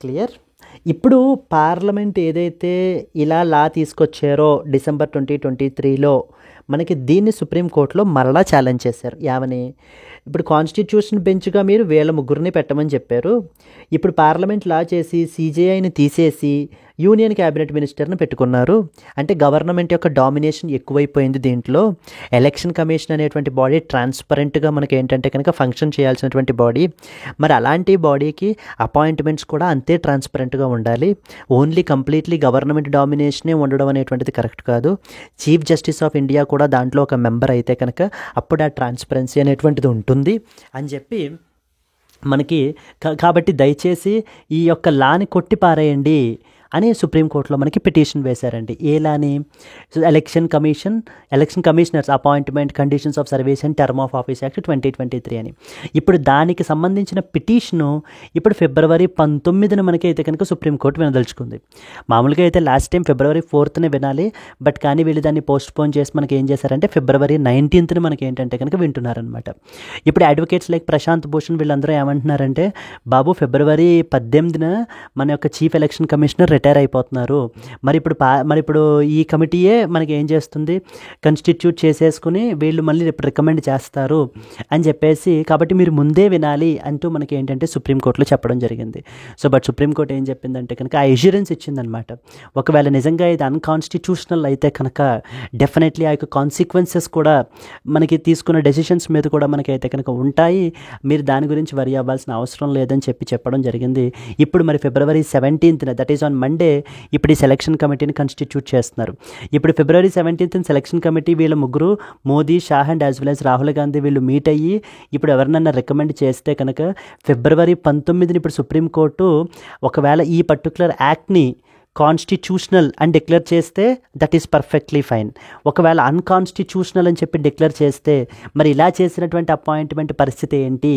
Clear. ఇప్పుడు పార్లమెంట్ ఏదైతే ఇలా లా తీసుకొచ్చారో December 2023లో మనకి దీన్ని సుప్రీంకోర్టులో మరలా ఛాలెంజ్ చేశారు. యావని, ఇప్పుడు కాన్స్టిట్యూషన్ బెంచ్గా మీరు వీళ్ళ ముగ్గురిని పెట్టమని చెప్పారు. ఇప్పుడు పార్లమెంట్ లా చేసి CJIని తీసేసి యూనియన్ క్యాబినెట్ మినిస్టర్ని పెట్టుకున్నారు. అంటే గవర్నమెంట్ యొక్క డామినేషన్ ఎక్కువైపోయింది దీంట్లో. ఎలక్షన్ కమిషన్ అనేటువంటి బాడీ ట్రాన్స్పరెంట్గా మనకి ఏంటంటే కనుక ఫంక్షన్ చేయాల్సినటువంటి బాడీ. మరి అలాంటి బాడీకి అపాయింట్మెంట్స్ కూడా అంతే ట్రాన్స్పరెంట్గా ఉండాలి. ఓన్లీ కంప్లీట్లీ గవర్నమెంట్ డామినేషనే ఉండడం అనేటువంటిది కరెక్ట్ కాదు. చీఫ్ జస్టిస్ ఆఫ్ ఇండియా కూడా దాంట్లో ఒక మెంబర్ అయితే కనుక అప్పుడు ఆ ట్రాన్స్పరెన్సీ అనేటువంటిది ఉంటుంది అని చెప్పి మనకి కాబట్టి దయచేసి ఈ యొక్క లాని కొట్టి పారేయండి అని సుప్రీంకోర్టులో మనకి పిటిషన్ వేశారండి. ఏ లాని, election commissioners appointment, conditions of service and term of office act 2023 అని. ఇప్పుడు దానికి సంబంధించిన పిటిషను ఇప్పుడు February 19న మనకి అయితే కనుక సుప్రీంకోర్టు వినదలుచుకుంది. మామూలుగా అయితే లాస్ట్ టైం February 4th వినాలి, బట్ కానీ వీళ్ళు దాన్ని పోస్ట్పోన్ చేసి మనకి ఏం చేశారంటే February 19th మనకి ఏంటంటే కనుక వింటున్నారనమాట. ఇప్పుడు అడ్వకేట్స్ లైక్ ప్రశాంత్ భూషణ్ వీళ్ళందరూ ఏమంటున్నారంటే, బాబు February 18న మన యొక్క చీఫ్ ఎలక్షన్ కమిషనర్ రిటైర్ అయిపోతున్నారు. మరి ఇప్పుడు ఈ కమిటీయే మనకి ఏం చేస్తుంది, కన్స్టిట్యూట్ చేసేసుకుని వీళ్ళు మళ్ళీ ఇప్పుడు రికమెండ్ చేస్తారు అని చెప్పేసి, కాబట్టి మీరు ముందే వినాలి అంటూ మనకి ఏంటంటే సుప్రీంకోర్టులో చెప్పడం జరిగింది. సో బట్ సుప్రీంకోర్టు ఏం చెప్పిందంటే కనుక ఆ ఎష్యూరెన్స్ ఇచ్చిందనమాట. ఒకవేళ నిజంగా ఇది అన్కాన్స్టిట్యూషనల్ అయితే కనుక డెఫినెట్లీ ఆ యొక్క కాన్సిక్వెన్సెస్ కూడా మనకి తీసుకున్న డెసిషన్స్ మీద కూడా మనకి అయితే కనుక ఉంటాయి, మీరు దాని గురించి వరి అవ్వాల్సిన అవసరం లేదని చెప్పడం జరిగింది. ఇప్పుడు మరి February 17th that is on Monday ఇప్పుడు ఈ సెలక్షన్ కమిటీని కన్స్టిట్యూట్ చేస్తున్నారు. ఇప్పుడు February 17th సెలక్షన్ కమిటీ వీళ్ళ ముగ్గురు Modi, Shah and as well as Rahul Gandhi వీళ్ళు మీట్ అయ్యి ఇప్పుడు ఎవరినన్నా రికమెండ్ చేస్తే కనుక February 19ని ఇప్పుడు సుప్రీంకోర్టు ఒకవేళ ఈ పర్టికులర్ యాక్ట్ని కాన్స్టిట్యూషనల్ అని డిక్లేర్ చేస్తే దట్ ఈస్ పర్ఫెక్ట్లీ ఫైన్. ఒకవేళ అన్కాన్స్టిట్యూషనల్ అని చెప్పి డిక్లేర్ చేస్తే మరి ఇలా చేసినటువంటి అపాయింట్మెంట్ పరిస్థితి ఏంటి,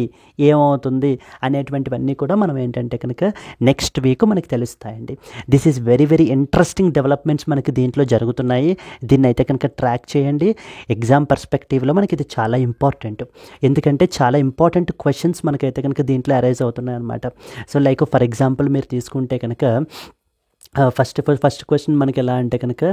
ఏమవుతుంది అనేటువంటివన్నీ కూడా మనం ఏంటంటే కనుక నెక్స్ట్ వీక్ మనకి తెలుస్తాయండి. This is very very interesting developments మనకి దీంట్లో జరుగుతున్నాయి. దీన్ని అయితే కనుక ట్రాక్ చేయండి. ఎగ్జామ్ పర్స్పెక్టివ్లో మనకి ఇది చాలా ఇంపార్టెంట్, ఎందుకంటే చాలా ఇంపార్టెంట్ క్వశ్చన్స్ మనకైతే కనుక దీంట్లో అరైజ్ అవుతున్నాయి అన్నమాట. సో లైక్ ఫర్ ఎగ్జాంపుల్ మీరు తీసుకుంటే కనుక ఫస్ట్ క్వశ్చన్ మనకి ఎలా అంటే కనుక,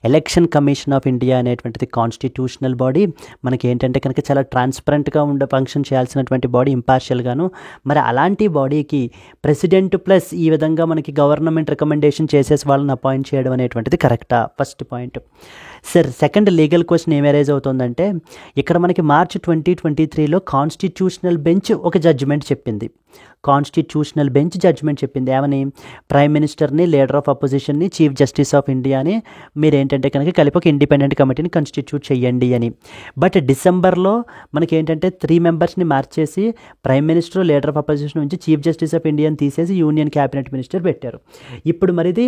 ఎలక్షన్ కమిషన్ ఆఫ్ ఇండియా అనేటువంటిది కాన్స్టిట్యూషనల్ బాడీ, మనకి ఏంటంటే కనుక చాలా ట్రాన్స్పరెంట్గా ఫంక్షన్ చేయాల్సినటువంటి బాడీ, ఇంపార్షియల్గాను. మరి అలాంటి బాడీకి ప్రెసిడెంట్ ప్లస్ ఈ విధంగా మనకి గవర్నమెంట్ రికమెండేషన్ చేసేసి వాళ్ళని అపాయింట్ చేయడం అనేటువంటిది కరెక్టా, first point. Sir second legal question ఏం అరైజ్ అవుతుందంటే, ఇక్కడ మనకి March 2023లో కాన్స్టిట్యూషనల్ బెంచ్ ఒక జడ్జిమెంట్ చెప్పింది. కాన్స్టిట్యూషనల్ బెంచ్ జడ్జిమెంట్ చెప్పింది ఏమని, ప్రైమ్ మినిస్టర్ని, లీడర్ ఆఫ్ అపోజిషన్ని, చీఫ్ జస్టిస్ ఆఫ్ ఇండియాని మీరు ఏంటంటే కనుక కలిపి ఒక ఇండిపెండెంట్ కమిటీని కన్స్టిట్యూట్ చేయండి అని. బట్ డిసెంబర్లో మనకి ఏంటంటే 3 మెంబర్స్ని మార్చేసి prime minister, leader of opposition నుంచి చీఫ్ జస్టిస్ ఆఫ్ ఇండియాని తీసేసి యూనియన్ క్యాబినెట్ మినిస్టర్ పెట్టారు. ఇప్పుడు మరిది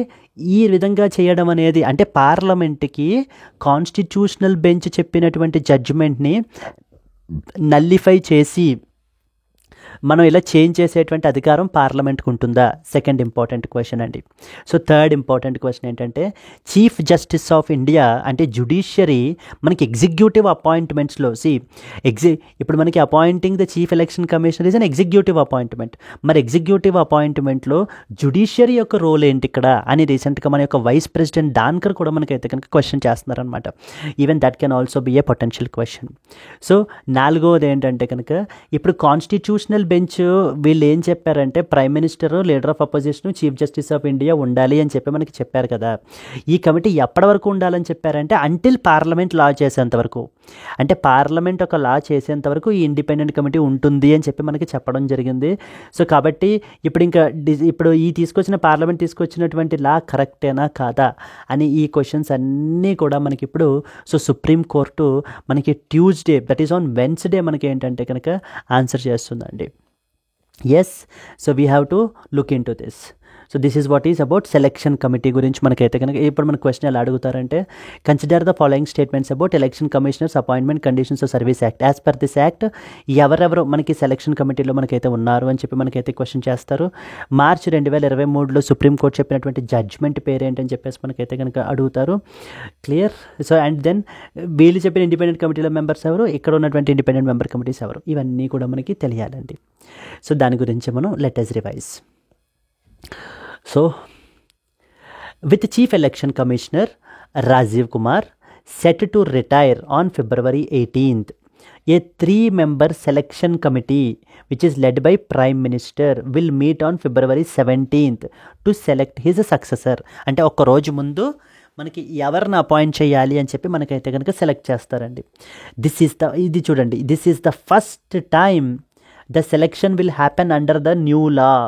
ఈ విధంగా చేయడం అనేది అంటే పార్లమెంట్కి కాన్స్టిట్యూషనల్ బెంచ్ చెప్పినటువంటి జడ్జిమెంట్ని నల్లిఫై చేసి మనం ఇలా చేంజ్ చేసేటువంటి అధికారం పార్లమెంట్కి ఉంటుందా? సెకండ్ ఇంపార్టెంట్ క్వశ్చన్ అండి. సో థర్డ్ ఇంపార్టెంట్ క్వశ్చన్ ఏంటంటే చీఫ్ జస్టిస్ ఆఫ్ ఇండియా అంటే జుడిషియరీ మనకి ఎగ్జిక్యూటివ్ అపాయింట్మెంట్స్లో ఇప్పుడు మనకి appointing the chief election commissioner is an executive appointment. మరి ఎగ్జిక్యూటివ్ అపాయింట్మెంట్లో జుడిషియరీ యొక్క రోల్ ఏంటి ఇక్కడ అని రీసెంట్గా మన యొక్క వైస్ ప్రెసిడెంట్ డాన్కర్ కూడా మనకైతే కనుక క్వశ్చన్ చేస్తున్నారనమాట. Even that can also be a potential question. So నాలుగోది ఏంటంటే కనుక ఇప్పుడు కాన్స్టిట్యూషనల్ బెంచ్ వీళ్ళు ఏం చెప్పారంటే prime minister, leader of opposition, chief justice of India ఉండాలి అని చెప్పి మనకి చెప్పారు కదా. ఈ కమిటీ ఎప్పటి వరకు ఉండాలని చెప్పారంటే అంటిల్ పార్లమెంట్ లా చేసేంత వరకు, అంటే పార్లమెంట్ ఒక లా చేసేంత వరకు ఈ ఇండిపెండెంట్ కమిటీ ఉంటుంది అని చెప్పి మనకి చెప్పడం జరిగింది. సో కాబట్టి ఇప్పుడు ఈ పార్లమెంట్ తీసుకొచ్చినటువంటి లా కరెక్టేనా కాదా అని ఈ క్వశ్చన్స్ అన్నీ కూడా మనకి ఇప్పుడు సుప్రీం కోర్టు మనకి Tuesday, that is on Wednesday మనకి ఏంటంటే కనుక ఆన్సర్ చేస్తుందండి. Yes, so we have to look in to this. So this is what is about selection committee గురించి మనకైతే కనుక ఇప్పుడు మన క్వశ్చన్ ఎలా అడుగుతారంటే consider the following statements about election commissioners appointment conditions of service act. As per this act ఎవరెవరు మనకి selection కమిటీలో మనకైతే ఉన్నారు అని చెప్పి మనకైతే క్వశ్చన్ చేస్తారు. మార్చి 2023లో సుప్రీంకోర్టు చెప్పినటువంటి జడ్జ్మెంట్ పేరేంటని చెప్పేసి మనకైతే కనుక అడుగుతారు. క్లియర్? సో అండ్ దెన్ వీళ్ళు చెప్పిన ఇండిపెండెంట్ కమిటీలో మెంబర్స్ ఎవరు, ఇక్కడ ఉన్నటువంటి ఇండిపెండెంట్ మెంబర్ కమిటీస్ ఎవరు, ఇవన్నీ కూడా మనకి తెలియాలండి. సో దాని గురించి మనం let us revise. So, with Chief Election Commissioner Rajiv Kumar set to retire on February 18th, a 3-member selection committee which is led by Prime Minister will meet on February 17th to select his successor. అంటే ఒక రోజు ముందు మనకి ఎవరిని appoint చేయాలి అని చెప్పి మనకైతే కనుక సెలెక్ట్ చేస్తారండి. ఇది చూడండి, this is the first time the selection will happen under the new law,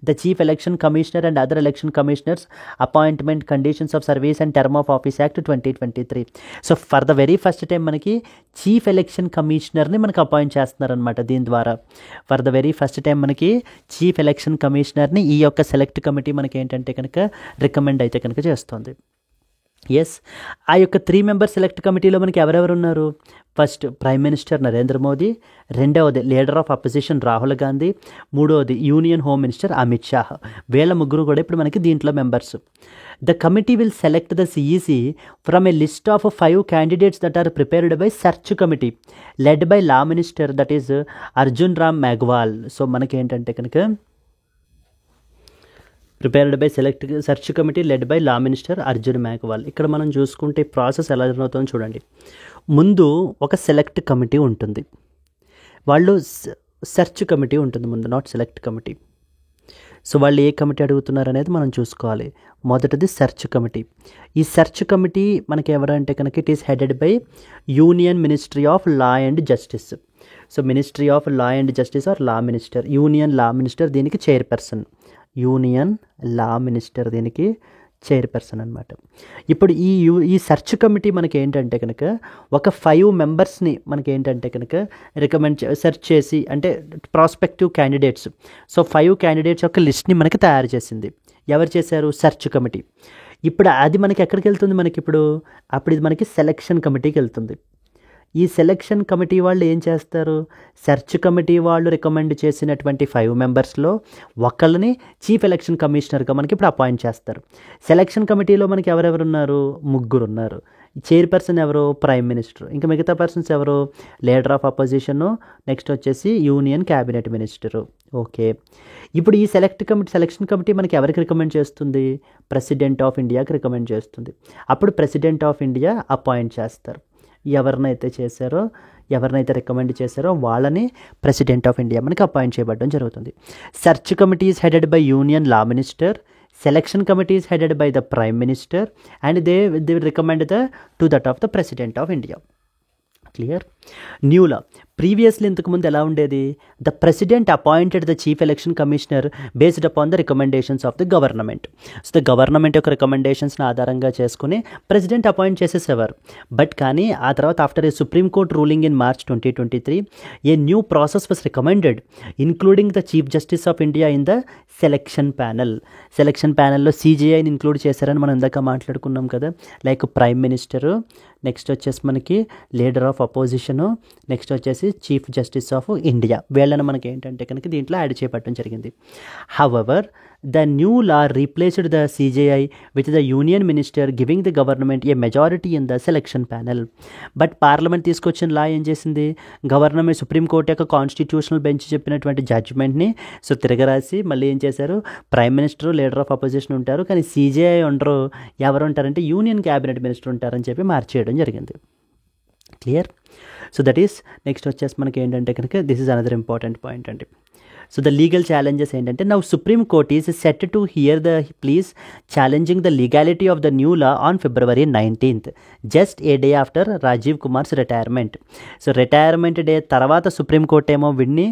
the Chief Election Commissioner and other election commissioners appointment conditions of service and term of office act 2023. So for the very first time మనకి chief election కమిషనర్ని మనకి appoint చేస్తున్నారనమాట. దీని ద్వారా for the very first time మనకి chief election కమిషనర్ని ఈ యొక్క select committee మనకి ఏంటంటే కనుక రికమెండ్ అయితే కనుక చేస్తుంది. ఎస్, ఆ యొక్క 3-member సెలెక్ట్ కమిటీలో మనకి ఎవరెవరు ఉన్నారు? First prime minister Narendra Modi, రెండవది leader of opposition Rahul Gandhi, మూడవది union home minister Amit Shah. వీళ్ళ ముగ్గురు కూడా ఇప్పుడు మనకి దీంట్లో members. The committee will select the CEC from a list of 5 candidates that are prepared by search committee led by law minister, that is Arjun Ram Meghwal. So మనకి ఏంటంటే కనుక prepared by search committee led by law minister Arjun Meghwal. ఇక్కడ మనం చూసుకుంటే process ఎలా జరుగుతుందో చూడండి. ముందు ఒక సెలెక్ట్ కమిటీ ఉంటుంది, వాళ్ళు సెర్చ్ కమిటీ ఉంటుంది ముందు, నాట్ సెలెక్ట్ కమిటీ. సో వాళ్ళు ఏ కమిటీ అడుగుతున్నారు అనేది మనం చూసుకోవాలి. మొదటిది సెర్చ్ కమిటీ. ఈ సెర్చ్ కమిటీ మనకి ఎవరంటే కనుక it is headed by union ministry of law and justice. So ministry of law and justice R law minister, union law minister దీనికి చైర్పర్సన్, యూనియన్ లా మినిస్టర్ దీనికి చైర్పర్సన్ అనమాట. ఇప్పుడు ఈ search committee మనకి ఏంటంటే కనుక ఒక 5 మెంబర్స్ని మనకి ఏంటంటే కనుక సెర్చ్ చేసి, అంటే ప్రాస్పెక్టివ్ క్యాండిడేట్స్, సో 5 candidates యొక్క లిస్ట్ని మనకి తయారు చేసింది. ఎవరు చేశారు? Search committee. ఇప్పుడు అది మనకి ఎక్కడికి వెళ్తుంది? అప్పుడు ఇది మనకి సెలక్షన్ కమిటీకి వెళ్తుంది. ఈ సెలక్షన్ కమిటీ వాళ్ళు ఏం చేస్తారు? సెర్చ్ కమిటీ వాళ్ళు రికమెండ్ చేసినటువంటి 5 మెంబర్స్లో ఒకళ్ళని చీఫ్ ఎలక్షన్ కమిషనర్గా మనకి ఇప్పుడు అపాయింట్ చేస్తారు. సెలక్షన్ కమిటీలో మనకి ఎవరెవరు ఉన్నారు? 3 ఉన్నారు. చైర్పర్సన్ ఎవరు? Prime minister. ఇంకా మిగతా పర్సన్స్ ఎవరు? లీడర్ ఆఫ్ అపోజిషను, నెక్స్ట్ వచ్చేసి యూనియన్ క్యాబినెట్ మినిస్టరు. ఓకే, ఇప్పుడు ఈ సెలక్షన్ కమిటీ మనకి ఎవరికి రికమెండ్ చేస్తుంది? ప్రెసిడెంట్ ఆఫ్ ఇండియాకి రికమెండ్ చేస్తుంది. అప్పుడు ప్రెసిడెంట్ ఆఫ్ ఇండియా అపాయింట్ చేస్తారు. ఎవరినైతే రికమెండ్ చేశారో వాళ్ళని ప్రెసిడెంట్ ఆఫ్ ఇండియా మనకి అపాయింట్ చేయబడడం జరుగుతుంది. Search committee is headed by union law minister, selection committee is headed by the prime minister and they recommend to that of the president of India. Clear? New law. Previously ఇంతకుముందు ఎలా ఉండేది? The president appointed the chief election commissioner based upon the recommendations of the government. So the government యొక్క రికమెండేషన్స్ని ఆధారంగా చేసుకుని president appoint చేసేసేవారు. But కానీ ఆ తర్వాత after a supreme court ruling in March 2023 a new process was recommended including the chief justice of India in the selection panel. సెలక్షన్ ప్యానెల్లో సిజేఐని include చేశారని మనం ఇందాక మాట్లాడుకున్నాం కదా. లైక్ ప్రైమ్ మినిస్టరు, నెక్స్ట్ వచ్చేసి మనకి leader of opposition commission, next వచ్చేసి చీఫ్ జస్టిస్ ఆఫ్ ఇండియా, వీళ్ళని మనకి ఏంటంటే కనుక దీంట్లో యాడ్ చేయబడటం జరిగింది. However the new law replaced the CJI with the union minister giving the government A majority in the selection panel. But parliament తీసుకొచ్చిన లా ఏం చేసింది, గవర్నమెంట్ సుప్రీంకోర్టు యొక్క కాన్స్టిట్యూషనల్ బెంచ్ చెప్పినటువంటి జడ్జ్మెంట్ని సో తిరగరాసి మళ్ళీ ఏం చేశారు, prime minister leader of opposition ఉంటారు, కానీ CJI ఉండరు, ఎవరు ఉంటారంటే యూనియన్ క్యాబినెట్ మినిస్టర్ ఉంటారని చెప్పి మార్చేయడం జరిగింది. Clear? So that is next వచ్చేసి మనకి ఏంటంటే కనుక this is another important point అండి. సో ద లీగల్ ఛాలెంజెస్ ఏంటంటే, now supreme court is set to hear the pleas challenging the legality of the new law on February 19th, just a day after Rajiv Kumar's retirement. So retirement day తర్వాత supreme court ఏమో విన్ని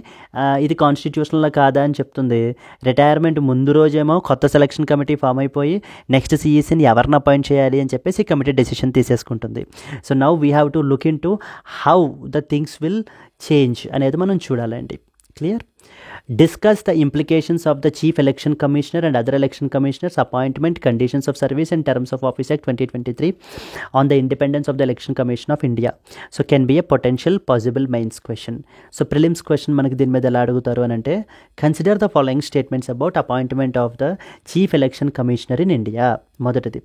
ఇది constitutional కాదా అని చెప్తుంది. Retirement ముందు రోజేమో కొత్త సెలక్షన్ కమిటీ ఫామ్ అయిపోయి నెక్స్ట్ CECని ఎవరిని అపాయింట్ చేయాలి అని చెప్పేసి కమిటీ డెసిషన్ తీసేసుకుంటుంది. So now we have to look in to how the things will change అనేది మనం చూడాలండి. Clear? Discuss the implications of the Chief Election Commissioner and other election commissioners appointment, conditions of service and terms of office Act 2023 on the independence of the Election Commission of India. So can be a potential possible mains question. So prelims question మనకి దీని మీద ఎలా అడుగుతారు అని అంటే, consider the following statements about appointment of the Chief Election Commissioner in India. మొదటిది,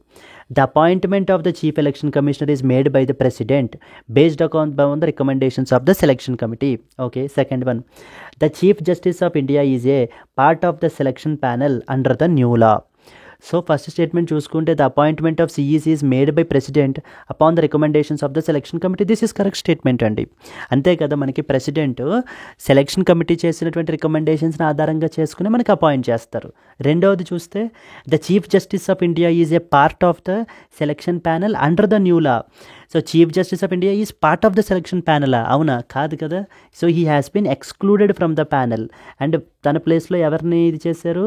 the appointment of the Chief Election Commissioner is made by the President based upon the recommendations of the Selection Committee. Okay. Second one, the Chief Justice of India is a part of the selection panel under the new law. So first statement చూసుకుంటే, the appointment of CEC is made by president upon the recommendations of the selection committee. This is correct statement అండి. అంతే కదా, మనకి president selection committee చేసినటువంటి రికమెండేషన్స్ని ఆధారంగా చేసుకుని మనకి appoint చేస్తారు. రెండవది చూస్తే, the chief justice of India is a part of the selection panel under the new law. So chief justice of India is part of the selection panel, అవునా? కాదు కదా. So he has been excluded from the panel and తన ప్లేస్లో ఎవరిని ఇది చేశారు,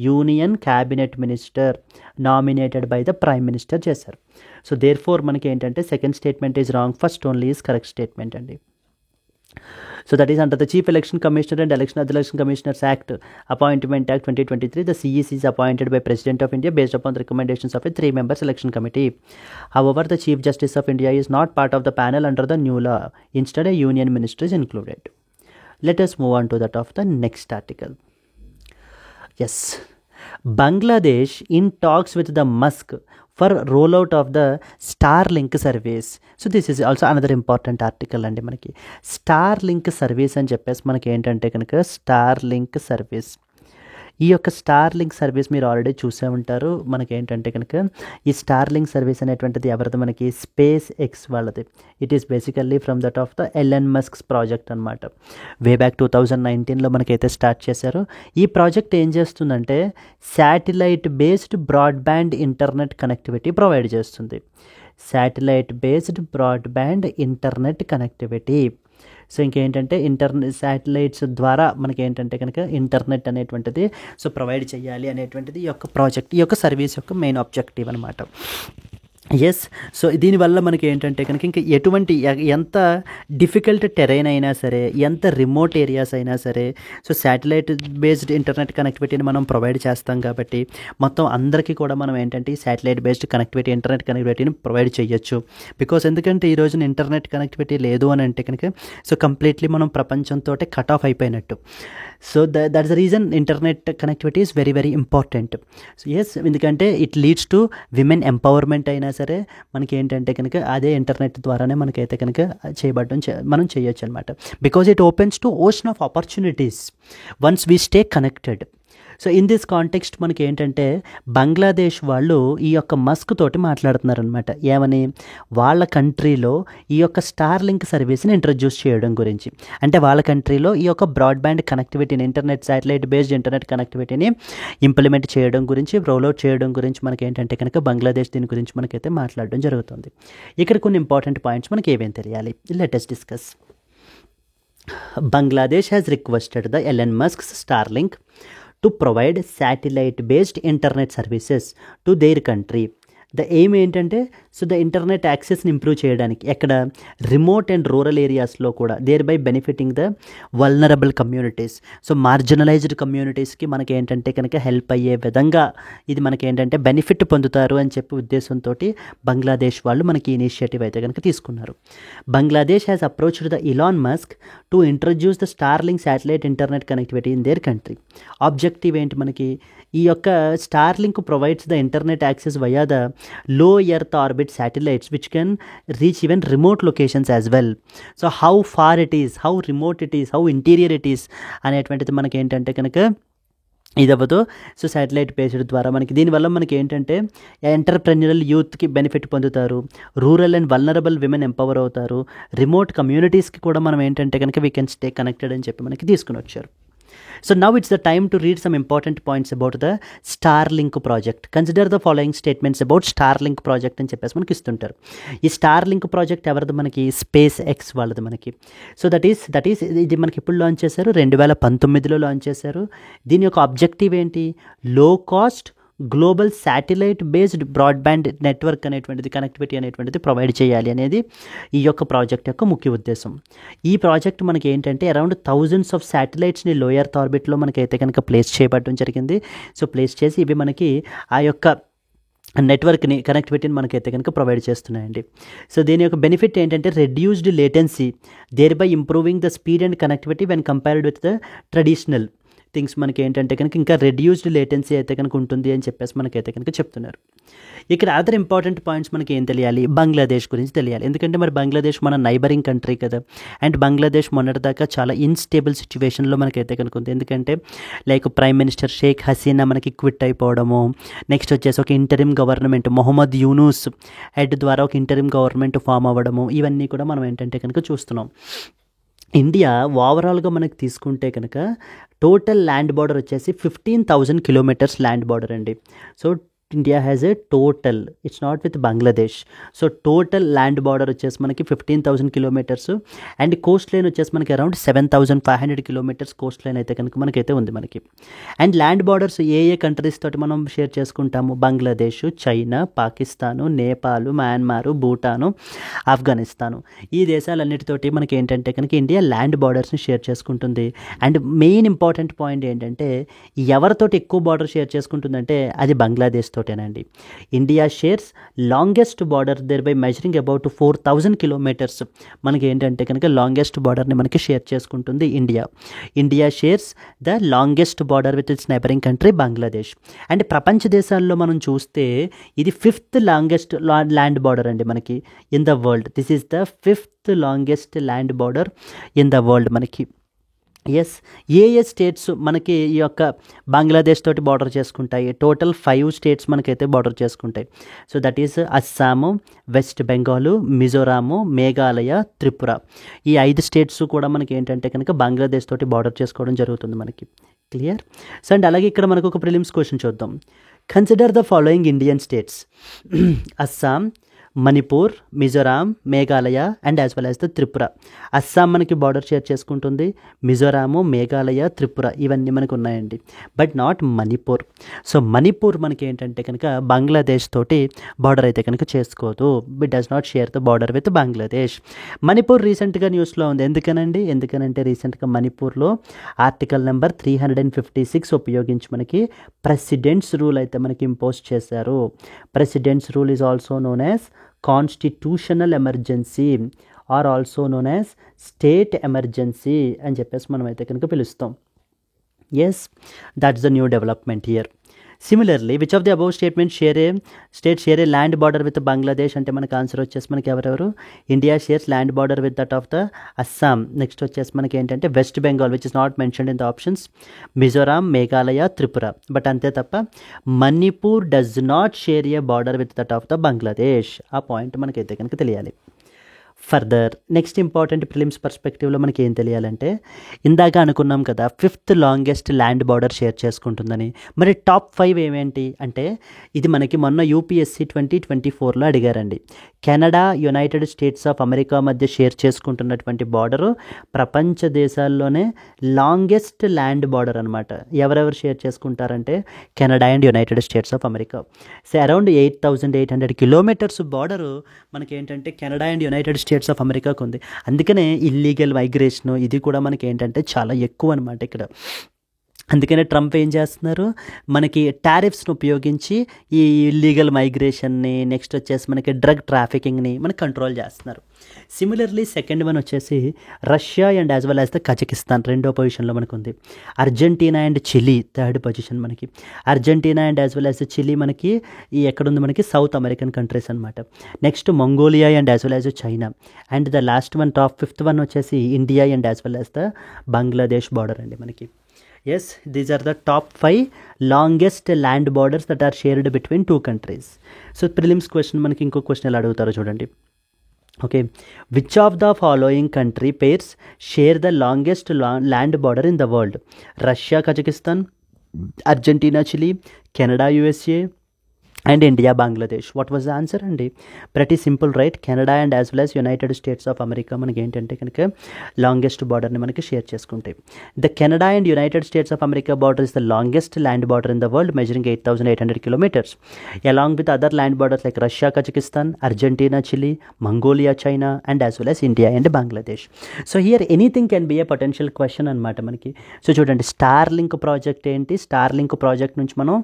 union cabinet minister nominated by the prime minister చేశారు. So therefore మనకి ఏంటంటే second statement is wrong, first only is correct statement అండి. So that is under the Chief Election Commissioner and Other Election Commissioners Act, Appointment Act 2023, the CEC is appointed by President of India based upon the recommendations of a 3-member selection committee. However, the Chief Justice of India is not part of the panel under the new law. Instead, a union minister is included. Let us move on to that of the next article. Yes. Bangladesh in talks with the Musk for rollout of the Starlink service. So this is also another important article అండి. మనకి Starlink service అని చెప్పేసి మనకి ఏంటంటే కనుక Starlink service, ఈ యొక్క Starlink service మీరు ఆల్రెడీ చూసే ఉంటారు. మనకి ఏంటంటే కనుక ఈ Starlink సర్వీస్ అనేటువంటిది ఎవరిది, మనకి స్పేస్ ఎక్స్ వాళ్ళది. It is basically from that of the Elon Musk's project అనమాట. వే బ్యాక్ 2019లో మనకైతే స్టార్ట్ చేశారు. ఈ ప్రాజెక్ట్ ఏం చేస్తుందంటే satellite based broadband internet connectivity provide చేస్తుంది. Satellite based broadband internet connectivity. So ఇంకేంటంటే శాటిలైట్స్ ద్వారా మనకి ఏంటంటే కనుక ఇంటర్నెట్ అనేటువంటిది సో ప్రొవైడ్ చేయాలి అనేటువంటిది ఈ యొక్క ప్రాజెక్ట్, ఈ యొక్క సర్వీస్ యొక్క మెయిన్ ఆబ్జెక్టివ్ అనమాట. ఎస్. సో దీనివల్ల మనకి ఏంటంటే కనుక ఇంకా ఎటువంటి ఎంత డిఫికల్ట్ టెరైన్ అయినా సరే, ఎంత రిమోట్ ఏరియాస్ అయినా సరే, సో శాటిలైట్ బేస్డ్ ఇంటర్నెట్ కనెక్టివిటీని మనం ప్రొవైడ్ చేస్తాం కాబట్టి మొత్తం అందరికీ కూడా మనం ఏంటంటే ఈ శాటిలైట్ బేస్డ్ కనెక్టివిటీ, ఇంటర్నెట్ కనెక్టివిటీని ప్రొవైడ్ చేయొచ్చు. బికాస్ ఎందుకంటే ఈ రోజున ఇంటర్నెట్ కనెక్టివిటీ లేదు అని అంటే కనుక సో కంప్లీట్లీ మనం ప్రపంచంతో కట్ ఆఫ్ అయిపోయినట్టు. So that's the reason internet connectivity is very very important. So yes, ఎందుకంటే it leads to women empowerment అయినా సరే మనకి ఏంటంటే కనుక అదే ఇంటర్నెట్ ద్వారానే మనకైతే కనుక మనం చేయొచ్చు అనమాట. Because it opens to ocean of opportunities once we stay connected. So in this context మనకి ఏంటంటే బంగ్లాదేశ్ వాళ్ళు ఈ యొక్క మస్క్ తోటి మాట్లాడుతున్నారనమాట. ఏమని, వాళ్ళ కంట్రీలో ఈ యొక్క స్టార్లింక్ సర్వీస్ని ఇంట్రడ్యూస్ చేయడం గురించి. అంటే వాళ్ళ కంట్రీలో ఈ యొక్క బ్రాడ్బ్యాండ్ కనెక్టివిటీని, ఇంటర్నెట్ శాటిలైట్ బేస్డ్ ఇంటర్నెట్ కనెక్టివిటీని ఇంప్లిమెంట్ చేయడం గురించి, రోల్అవుట్ చేయడం గురించి మనకి ఏంటంటే కనుక బంగ్లాదేశ్ దీని గురించి మనకైతే మాట్లాడడం జరుగుతుంది. ఇక్కడ కొన్ని ఇంపార్టెంట్ పాయింట్స్ మనకి ఏమేమి తెలియాలి, let us discuss. Bangladesh has requested the Elon Musk's Starlink to provide satellite-based internet services to their country. The aim ఏంటంటే సో ద ఇంటర్నెట్ యాక్సెస్ని ఇంప్రూవ్ చేయడానికి ఎక్కడ రిమోట్ అండ్ రూరల్ ఏరియాస్లో కూడా thereby benefiting the vulnerable communities. So marginalised కమ్యూనిటీస్కి మనకి ఏంటంటే కనుక హెల్ప్ అయ్యే విధంగా ఇది మనకి ఏంటంటే బెనిఫిట్ పొందుతారు అని చెప్పి ఉద్దేశంతో బంగ్లాదేశ్ వాళ్ళు మనకి ఇనిషియేటివ్ అయితే కనుక తీసుకున్నారు. Bangladesh has approached the Elon Musk to introduce the Starlink satellite internet connectivity in their country. Objective ఏంటి మనకి, ఈ యొక్క Starlink provides the internet access via the low earth orbit satellites which can reach even remote locations as well. So how far it is, how remote it is, how interior it is అనేటువంటిది మనకి ఏంటంటే కనుక ఇది అవ్వదు. So satellite based ద్వారా మనకి దీనివల్ల మనకి ఏంటంటే ఎంటర్ప్రెన్యూరల్ యూత్కి బెనిఫిట్ పొందుతారు, rural and vulnerable women empower అవుతారు, రిమోట్ కమ్యూనిటీస్కి కూడా మనం ఏంటంటే కనుక వీ కెన్ స్టే కనెక్టెడ్ అని చెప్పి మనకి తీసుకుని వచ్చారు. So now it's the time to read some important points about the Starlink project. Consider the following statements about Starlink project అని చెప్పేసి మనకి ఇస్తుంటారు. ఈ Starlink ప్రాజెక్ట్ ఎవరిది మనకి, స్పేస్ ఎక్స్ వాళ్ళది మనకి. సో దట్ ఈస్ ఇది మనకి ఇప్పుడు లాంచ్ చేశారు, 2019లో లాంచ్ చేశారు. దీని యొక్క ఆబ్జెక్టివ్ ఏంటి, లో cost global satellite based broadband network అనేటువంటిది, కనెక్టివిటీ అనేటువంటిది ప్రొవైడ్ చేయాలి అనేది ఈ యొక్క ప్రాజెక్ట్ యొక్క ముఖ్య ఉద్దేశం. ఈ ప్రాజెక్ట్ మనకి ఏంటంటే అరౌండ్ థౌజండ్స్ ఆఫ్ శాటిలైట్స్ని లో ఎర్త్ ఆర్బిట్లో మనకైతే కనుక ప్లేస్ చేయబడడం జరిగింది. సో ప్లేస్ చేసి ఇవి మనకి ఆ యొక్క నెట్వర్క్ని, కనెక్టివిటీని మనకైతే కనుక ప్రొవైడ్ చేస్తున్నాయండి. సో దీని యొక్క బెనిఫిట్ ఏంటంటే reduced latency, thereby improving the speed and connectivity when compared with the traditional things. మనకి ఏంటంటే కనుక ఇంకా రెడ్యూస్డ్ లేటెన్సీ అయితే కనుక ఉంటుంది అని చెప్పేసి మనకైతే కనుక చెప్తున్నారు. ఇక్కడ అదర్ ఇంపార్టెంట్ పాయింట్స్ మనకి ఏం తెలియాలి, బంగ్లాదేశ్ గురించి తెలియాలి. ఎందుకంటే మరి బంగ్లాదేశ్ మన నైబరింగ్ కంట్రీ కదా, అండ్ బంగ్లాదేశ్ మొన్నటిదాకా చాలా ఇన్స్టేబుల్ సిచ్యువేషన్లో మనకైతే కనుక ఉంది. ఎందుకంటే like prime minister Sheikh Hasina మనకి క్విట్ అయిపోవడము, నెక్స్ట్ వచ్చేసి ఒక interim government Muhammad Yunus head ద్వారా ఒక ఇంటరిమ్ గవర్నమెంట్ ఫామ్ అవ్వడము, ఇవన్నీ కూడా మనం ఏంటంటే కనుక చూస్తున్నాం. ఇండియా ఓవరాల్గా మనకి తీసుకుంటే కనుక టోటల్ ల్యాండ్ బార్డర్ వచ్చేసి 15,000 కిలోమీటర్స్ ల్యాండ్ బార్డర్ అండి. So India has a total, it's not with Bangladesh. So total land border వచ్చేసి మనకి 15,000 కిలోమీటర్స్, అండ్ కోస్ట్ లైన్ వచ్చేసి మనకి అరౌండ్ 7,500 కిలోమీటర్స్ కోస్ట్ లైన్ అయితే కనుక మనకైతే ఉంది మనకి. అండ్ ల్యాండ్ బార్డర్స్ ఏ కంట్రీస్ తోటి మనం షేర్ చేసుకుంటాము, బంగ్లాదేశ్, చైనా, పాకిస్తాను, నేపాల్, మయన్మారు, భూటాను, ఆఫ్ఘనిస్తాను, ఈ దేశాలన్నిటితోటి మనకి ఏంటంటే కనుక ఇండియా ల్యాండ్ బార్డర్స్ని షేర్ చేసుకుంటుంది. అండ్ మెయిన్ ఇంపార్టెంట్ పాయింట్ ఏంటంటే ఎవరితోటి ఎక్కువ బార్డర్ షేర్ చేసుకుంటుందంటే అది బంగ్లాదేశ్ తోటేనండి. India shares longest border thereby measuring about 4,000 kilometres. మనకి ఏంటంటే కనుక లాంగెస్ట్ బార్డర్ని మనకి షేర్ చేసుకుంటుంది India. India shares the longest border with its neighbouring country Bangladesh. And ప్రపంచ దేశాల్లో మనం చూస్తే ఇది 5th లాంగెస్ట్ ల్యాండ్ బార్డర్ అండి మనకి in the world. This is the 5th longest land border in the world మనకి. ఎస్, ఏ స్టేట్స్ మనకి ఈ యొక్క బంగ్లాదేశ్ తోటి బార్డర్ చేసుకుంటాయి, టోటల్ 5 స్టేట్స్ మనకైతే బార్డర్ చేసుకుంటాయి. So that is Assam, west Bengal, Mizoram, Meghalaya, Tripura. ఈ 5 స్టేట్స్ కూడా మనకి ఏంటంటే కనుక బంగ్లాదేశ్ తోటి బార్డర్ చేసుకోవడం జరుగుతుంది మనకి. క్లియర్? సో అండ్ అలాగే ఇక్కడ మనకు ఒక ప్రిలిమ్స్ క్వశ్చన్ చూద్దాం. Consider the following Indian states, Assam, Manipur, Mizoram, Meghalaya and as well as the Tripura. Assam మనకి బార్డర్ షేర్ చేసుకుంటుంది, మిజోరాము, మేఘాలయ, త్రిపుర ఇవన్నీ మనకు ఉన్నాయండి, but not Manipur. So Manipur మనకి ఏంటంటే కనుక బంగ్లాదేశ్ తోటి బార్డర్ అయితే కనుక చేసుకోదు, it does not share the border with Bangladesh. Manipur రీసెంట్గా న్యూస్లో ఉంది. ఎందుకనంటే రీసెంట్గా మణిపూర్లో ఆర్టికల్ నెంబర్ 356 ఉపయోగించి మనకి ప్రెసిడెంట్స్ రూల్ అయితే మనకి ఇంపోజ్ చేశారు. President's rule is also known as constitutional emergency or also known as state emergency అని చెప్పేసి మనం అయితే కనుక పిలుస్తాం. Yes, that's the new development here. Similarly which of the above statement share a land border with Bangladesh అంటే మనకి answer వచ్చేసి మనకి ఎవరెవరు, India shares land border with that of the Assam. Next వచ్చేసి మనకి ఏంటంటే West Bengal which is not mentioned in the options, Mizoram, Meghalaya, Tripura. But అంతే తప్ప Manipur does not share a border with that of the Bangladesh. ఆ పాయింట్ మనకైతే కనుక తెలియాలి. ఫర్దర్ నెక్స్ట్ ఇంపార్టెంట్ ప్రిలిమ్స్ పర్స్పెక్టివ్లో మనకి ఏం తెలియాలంటే, ఇందాక అనుకున్నాం కదా 5th longest land border share చేసుకుంటుందని. మరి టాప్ 5 ఏమేంటి అంటే, ఇది మనకి మొన్న యూపీఎస్సీ 2024లో అడిగారండి. Canada, United States of America మధ్య షేర్ చేసుకుంటున్నటువంటి బార్డరు ప్రపంచ దేశాల్లోనే లాంగెస్ట్ ల్యాండ్ బార్డర్ అనమాట. ఎవరెవరు షేర్ చేసుకుంటారంటే Canada and United States of America. So around 8,800 kilometres border మనకి ఏంటంటే Canada and United States of అమెరికాకు ఉంది. అందుకనే ఇల్లీగల్ మైగ్రేషన్ ఇది కూడా మనకి ఏంటంటే చాలా ఎక్కువ అనమాట ఇక్కడ. అందుకనే ట్రంప్ ఏం చేస్తున్నారు, మనకి టారిఫ్స్ని ఉపయోగించి ఈ ఇల్లీగల్ మైగ్రేషన్ని, నెక్స్ట్ వచ్చేసి మనకి డ్రగ్ ట్రాఫికింగ్ని మనకి కంట్రోల్ చేస్తున్నారు. సిమిలర్లీ సెకండ్ వన్ వచ్చేసి Russia and as well as the Kazakhstan రెండో పొజిషన్లో మనకు ఉంది. Argentina and Chile third position మనకి. Argentina and as well as Chile మనకి ఈ ఎక్కడుంది మనకి సౌత్ అమెరికన్ కంట్రీస్ అనమాట. Next Mongolia and as well as China. And the last one top 5th one వచ్చేసి India and as well as the Bangladesh border అండి మనకి. Yes, these are the top 5 longest land borders that are shared between two countries. So prelims question మనకి ఇంకో question ఎలా అడుగుతారో చూడండి. Okay, which of the following country pairs share the longest land border in the world? Russia Kazakhstan, Argentina Chile, Canada USA and India Bangladesh. What was the answer అండి? ప్రతి simple right. Canada and as well as United States of America మనకి ఏంటంటే కనుక longest బార్డర్ని మనకి share చేసుకుంటాయి. The Canada and United States of America border is the longest land border in the world, measuring 8,800 kilometers, along with other land borders like Russia, Kazakhstan, Argentina, Chile, Mongolia, China, and as well as India and Bangladesh. So here anything can be a potential question అనమాట మనకి. So చూడండి, Starlink project ఏంటి? Starlink project నుంచి మనం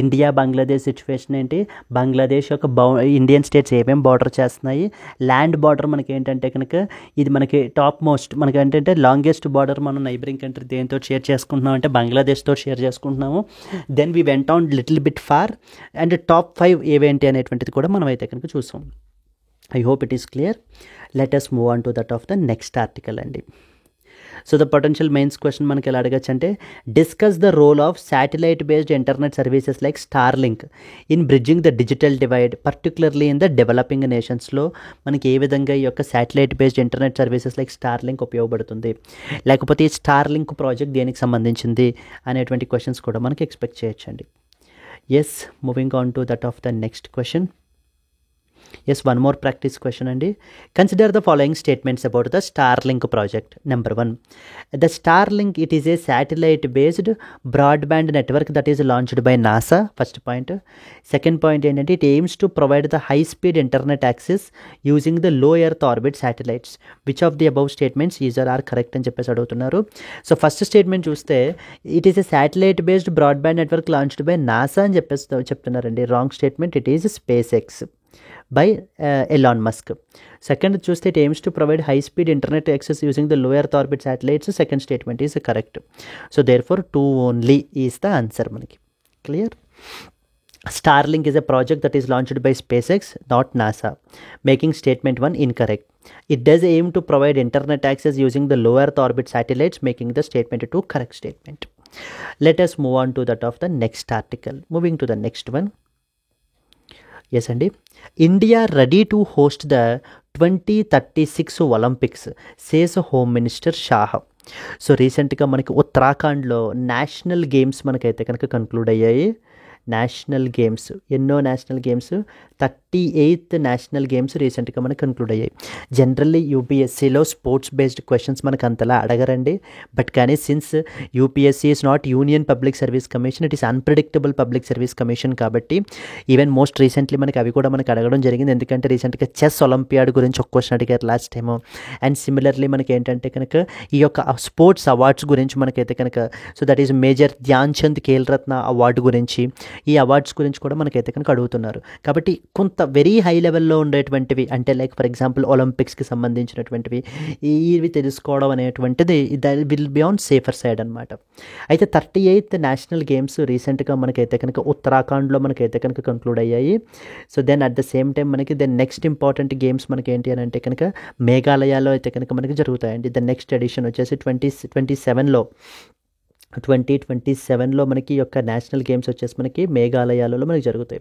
India Bangladesh situation ఏంటి, బంగ్లాదేశ్ యొక్క Indian states ఏమేమి border చేస్తున్నాయి, ల్యాండ్ బార్డర్ మనకి ఏంటంటే కనుక ఇది మనకి టాప్ మోస్ట్ మనకి ఏంటంటే లాంగెస్ట్ బార్డర్ మనం నైబరింగ్ కంట్రీ దేంతో షేర్ చేసుకుంటున్నాం అంటే బంగ్లాదేశ్తో షేర్ చేసుకుంటున్నాము. Then we went on little bit far and top 5 ఏవేంటి అనేటువంటిది కూడా మనం అయితే కనుక చూసాం. I hope it is clear. Let us move on to that of the next article అండి. So the potential mains question మనకి ఎలా అడగచ్చు అంటే, discuss the role of satellite based internet services like Starlink in bridging the digital divide, particularly in the developing నేషన్స్లో మనకి ఏ విధంగా ఈ యొక్క satellite based internet services like Starlink ఉపయోగపడుతుంది, లేకపోతే ఈ స్టార్లింక్ ప్రాజెక్ట్ దేనికి సంబంధించింది అనేటువంటి క్వశ్చన్స్ కూడా మనకి ఎక్స్పెక్ట్ చేయొచ్చండి. Yes, moving on to that of the next question. Yes, one more practice question అండి. Consider the following statements about the Starlink project. Number 1, the Starlink, it is a satellite based broadband network that is launched by NASA. First point. Second point ఏంటంటే, it aims to provide the high speed internet access using the low earth orbit satellites. Which of the above statements are correct అని చెప్పేసి అడుగుతున్నారు. So first statement చూస్తే it is a satellite based broadband network launched by NASA అని చెప్పేసి చెప్తున్నారండి. Wrong statement. it is SpaceX by Elon Musk. Second చూస్తే it aims to provide high speed internet access using the low earth orbit satellites. Second statement is correct. So therefore 2 only is the answer మనకి. Clear? Starlink is a project that is launched by SpaceX, not NASA, making statement 1 incorrect. It does aim to provide internet access using the low earth orbit satellites, making the statement 2 correct statement. Let us move on to that of the next article. Moving to the next one. Yes అండి, India ready to host the 2036 Olympics, says home minister Shah. So రీసెంట్గా మనకి ఉత్తరాఖండ్లో national games మనకైతే కనుక conclude అయ్యాయి. National games, ఎన్నో national games, 38th national games రీసెంట్గా మనకు కన్క్లూడ్ అయ్యాయి. జనరల్లీ యూపీఎస్సీలో స్పోర్ట్స్ బేస్డ్ క్వశ్చన్స్ మనకు అంతలా అడగరండి. బట్ కానీ since UPSC is not union public service commission, it is unpredictable public service commission కాబట్టి ఈవెన్ మోస్ట్ రీసెంట్లీ మనకి అవి కూడా మనకు అడగడం జరిగింది. ఎందుకంటే రీసెంట్గా చెస్ ఒలింపియాడ్ గురించి ఒక క్వశ్చన్ అడిగారు లాస్ట్ టైము. అండ్ సిమిలర్లీ మనకి ఏంటంటే కనుక ఈ యొక్క స్పోర్ట్స్ అవార్డ్స్ గురించి మనకైతే కనుక, so that is major Dhyan Chand Khel Ratna award గురించి, ఈ అవార్డ్స్ గురించి కూడా మనకైతే కనుక అడుగుతున్నారు. కాబట్టి కొంత వెరీ హై లెవెల్లో ఉండేటువంటివి అంటే లైక్ ఫర్ ఎగ్జాంపుల్ ఒలింపిక్స్కి సంబంధించినటువంటివి ఇవి తెలుసుకోవడం అనేటువంటిది that will be on safer side అనమాట. అయితే 38th నేషనల్ గేమ్స్ రీసెంట్గా మనకైతే కనుక ఉత్తరాఖండ్లో మనకైతే కనుక కంక్లూడ్ అయ్యాయి. So then at the same time మనకి దెన్ నెక్స్ట్ ఇంపార్టెంట్ గేమ్స్ మనకి ఏంటి అని అంటే కనుక మేఘాలయలో అయితే కనుక మనకి జరుగుతాయండి. ద నెక్స్ట్ ఎడిషన్ వచ్చేసి 2027లో 2027లో మనకి యొక్క నేషనల్ గేమ్స్ వచ్చేసి మనకి మేఘాలయాలలో మనకి జరుగుతాయి.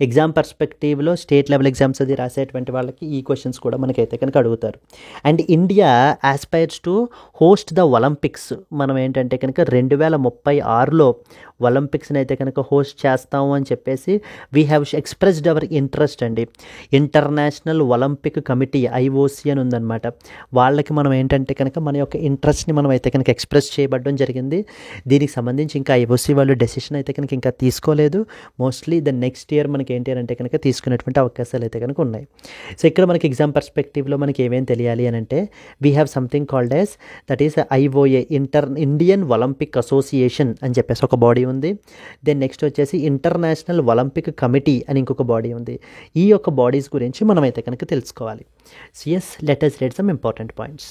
ఎగ్జామ్ పర్స్పెక్టివ్లో స్టేట్ లెవెల్ ఎగ్జామ్స్ అది రాసేటువంటి వాళ్ళకి ఈ క్వశ్చన్స్ కూడా మనకైతే కనుక అడుగుతారు. And India aspires to host the Olympics. మనం ఏంటంటే కనుక 2036లో ఒలింపిక్స్ని అయితే కనుక హోస్ట్ చేస్తాము అని చెప్పేసి we have expressed our interest అండి. ఇంటర్నేషనల్ ఒలింపిక్ కమిటీ ఐఓసి అని ఉందన్నమాట. వాళ్ళకి మనం ఏంటంటే కనుక మన యొక్క ఇంట్రెస్ట్ని మనం అయితే కనుక ఎక్స్ప్రెస్ చేయబడడం జరిగింది. దీనికి సంబంధించి ఇంకా ఐఓసి వాళ్ళు డెసిషన్ అయితే కనుక ఇంకా తీసుకోలేదు. మోస్ట్లీ ద నెక్స్ట్ ఇయర్ మనకి ఏంటి అంటే కనుక తీసుకునేటువంటి అవకాశాలు అయితే కనుక ఉన్నాయి. సో ఇక్కడ మనకి ఎగ్జామ్ పర్స్పెక్టివ్లో మనకి ఏమేమి తెలియాలి అని అంటే we have something called as that is IOA Indian Olympic association అని చెప్పేసి ఒక బాడీ ఉంది. దెన్ నెక్స్ట్ వచ్చేసి ఇంటర్నేషనల్ ఒలింపిక్ కమిటీ అని ఇంకొక బాడీ ఉంది. ఈ యొక్క బాడీస్ గురించి మనం అయితే కనుక తెలుసుకోవాలి. So yes, let us read some important points.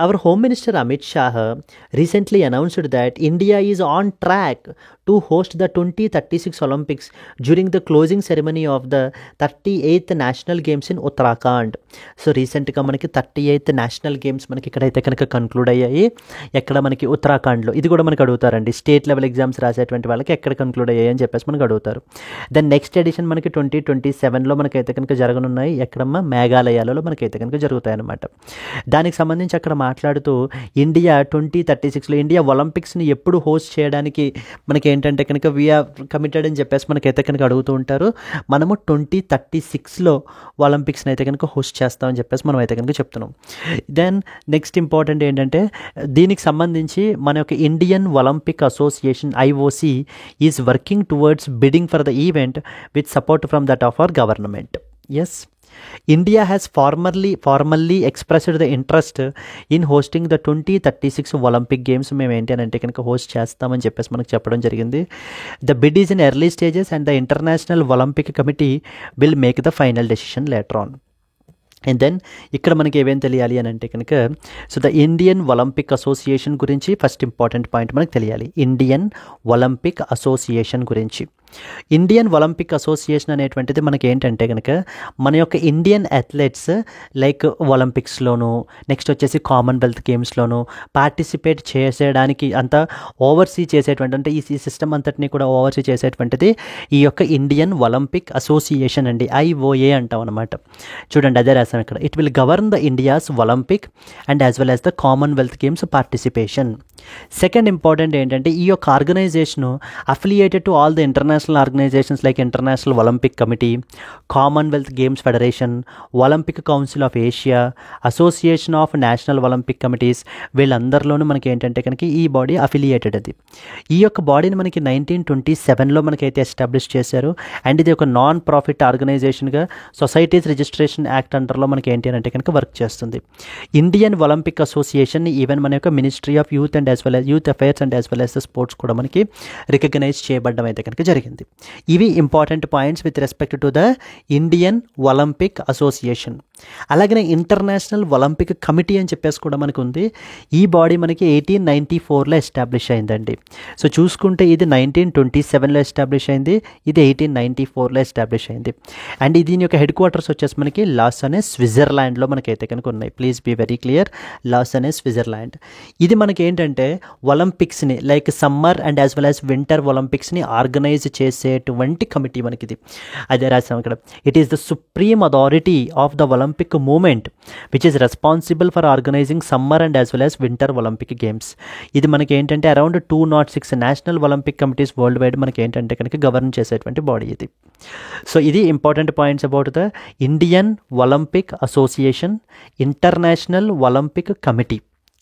Our Home Minister Amit Shah recently announced that India is on track to host the 2036 Olympics during the closing ceremony of the 38th National Games in Uttarakhand. So రీసెంట్గా మనకి 38th national games మనకి ఇక్కడైతే కనుక conclude అయ్యాయి. ఎక్కడ మనకి ఉత్తరాఖండ్లో. ఇది కూడా మనకు అడుగుతారండి, స్టేట్ లెవెల్ ఎగ్జామ్స్ రాసేటువంటి వాళ్ళకి ఎక్కడ కన్క్లూడ్ అయ్యాయి అని చెప్పేసి మనకు అడుగుతారు. దెన్ నెక్స్ట్ ఎడిషన్ మనకి 2027లో మనకైతే కనుక జరగనున్నాయి. ఎక్కడమ్మా? మేఘాలయాలలో మనకైతే కనుక జరుగుతాయి అన్నమాట. దానికి సంబంధించి అక్కడ మాట్లాడుతూ ఇండియా 2036లో ఇండియా ఒలింపిక్స్ని ఎప్పుడు హోస్ట్ చేయడానికి మనకి ఏంటంటే కనుక వీఆర్ కమిటెడ్ అని చెప్పేసి మనకైతే కనుక అడుగుతూ ఉంటారు. మనము 2036లో ఒలింపిక్స్ని అయితే కనుక హోస్ట్ చేస్తామని చెప్పేసి మనం అయితే కనుక చెప్తున్నాం. దెన్ నెక్స్ట్ ఇంపార్టెంట్ ఏంటంటే దీనికి సంబంధించి మన యొక్క Indian Olympic Association IOC is working towards bidding for the event with support from that of our government. Yes, India has formally expressed the interest in hosting the 2036 Olympic Games. మేము ఏంటి అని అంటే కనుక హోస్ట్ చేస్తామని చెప్పేసి మనకు చెప్పడం జరిగింది. The bid is in early stages and the International Olympic Committee will make the final decision later on. And then ఇక్కడ మనకి ఏమేమి తెలియాలి అని అంటే కనుక so the Indian Olympic Association గురించి ఫస్ట్ ఇంపార్టెంట్ పాయింట్ మనకు తెలియాలి. ఇండియన్ ఒలింపిక్ అసోసియేషన్ గురించి. ఇండియన్ ఒలింపిక్ అసోసియేషన్ అనేటువంటిది మనకి ఏంటంటే కనుక మన యొక్క ఇండియన్ అథ్లెట్స్ లైక్ ఒలింపిక్స్లోను నెక్స్ట్ వచ్చేసి కామన్వెల్త్ గేమ్స్లోను పార్టిసిపేట్ చేసేయడానికి అంతా ఓవర్సీ చేసేటువంటి, అంటే ఈ సిస్టమ్ అంతటినీ కూడా ఓవర్సీ చేసేటువంటిది ఈ యొక్క ఇండియన్ ఒలింపిక్ అసోసియేషన్ అండి. ఐఓఏ అంటాం అనమాట. చూడండి అదే రాసాం ఇక్కడ. It will govern the India's Olympic and as well as the Commonwealth Games participation. Second important ఏంటంటే ఈ యొక్క organisation affiliated to all the international organisations like International Olympic Committee, Commonwealth Games Federation, Olympic Council of Asia, Association of National Olympic Committees, వీళ్ళందరిలోనూ మనకి ఏంటంటే కనుక ఈ body affiliated. అది ఈ యొక్క బాడీని మనకి 1927లో మనకైతే ఎస్టాబ్లిష్ చేశారు. అండ్ ఇది ఒక నాన్ ప్రాఫిట్ ఆర్గనైజేషన్గా సొసైటీస్ రిజిస్ట్రేషన్ యాక్ట్ అండర్లో మనకి ఏంటి అంటే కనుక వర్క్ చేస్తుంది. ఇండియన్ ఒలింపిక్ అసోసియేషన్ ఈవెన్ మన యొక్క ministry of youth and as well as youth Affairs and as well as the sports కూడా మనకి రికగ్నైజ్ చేయబడడం అయితే కనుక జరిగింది. ఇవి important points with respect to the Indian Olympic association. అలాగనే ఇంటర్నేషనల్ ఒలింపిక్ కమిటీ అని చెప్పేసి కూడా మనకు ఉంది. ఈ బాడీ మనకి 1894లో ఎస్టాబ్లిష్ అయిందండి. సో చూసుకుంటే ఇది 1927లో ఎస్టాబ్లిష్ అయింది, ఇది 1894లో ఎస్టాబ్లిష్ అయింది. అండ్ దీని యొక్క హెడ్ క్వార్టర్స్ వచ్చేసి మనకి లాసనే స్విట్జర్లాండ్లో మనకైతే కనుక ఉన్నాయి. Please be very clear, Lausanne Switzerland. ఇది మనకి ఏంటంటే ఒలింపిక్స్ని like summer and as well as winter ఒలింపిక్స్ని ఆర్గనైజ్ చేసేటువంటి కమిటీ మనకిది. అదే రాసాం ఇక్కడ. It is the supreme authority of the Olympic movement which is responsible for organising summer and as well as winter Olympic Games. ఇది మనకి ఏంటంటే around 206 national Olympic committees worldwide మనకి ఏంటంటే కనుక గవర్న్ చేసేటువంటి బాడీ ఇది. సో ఇది important points about the Indian Olympic Association, International Olympic Committee.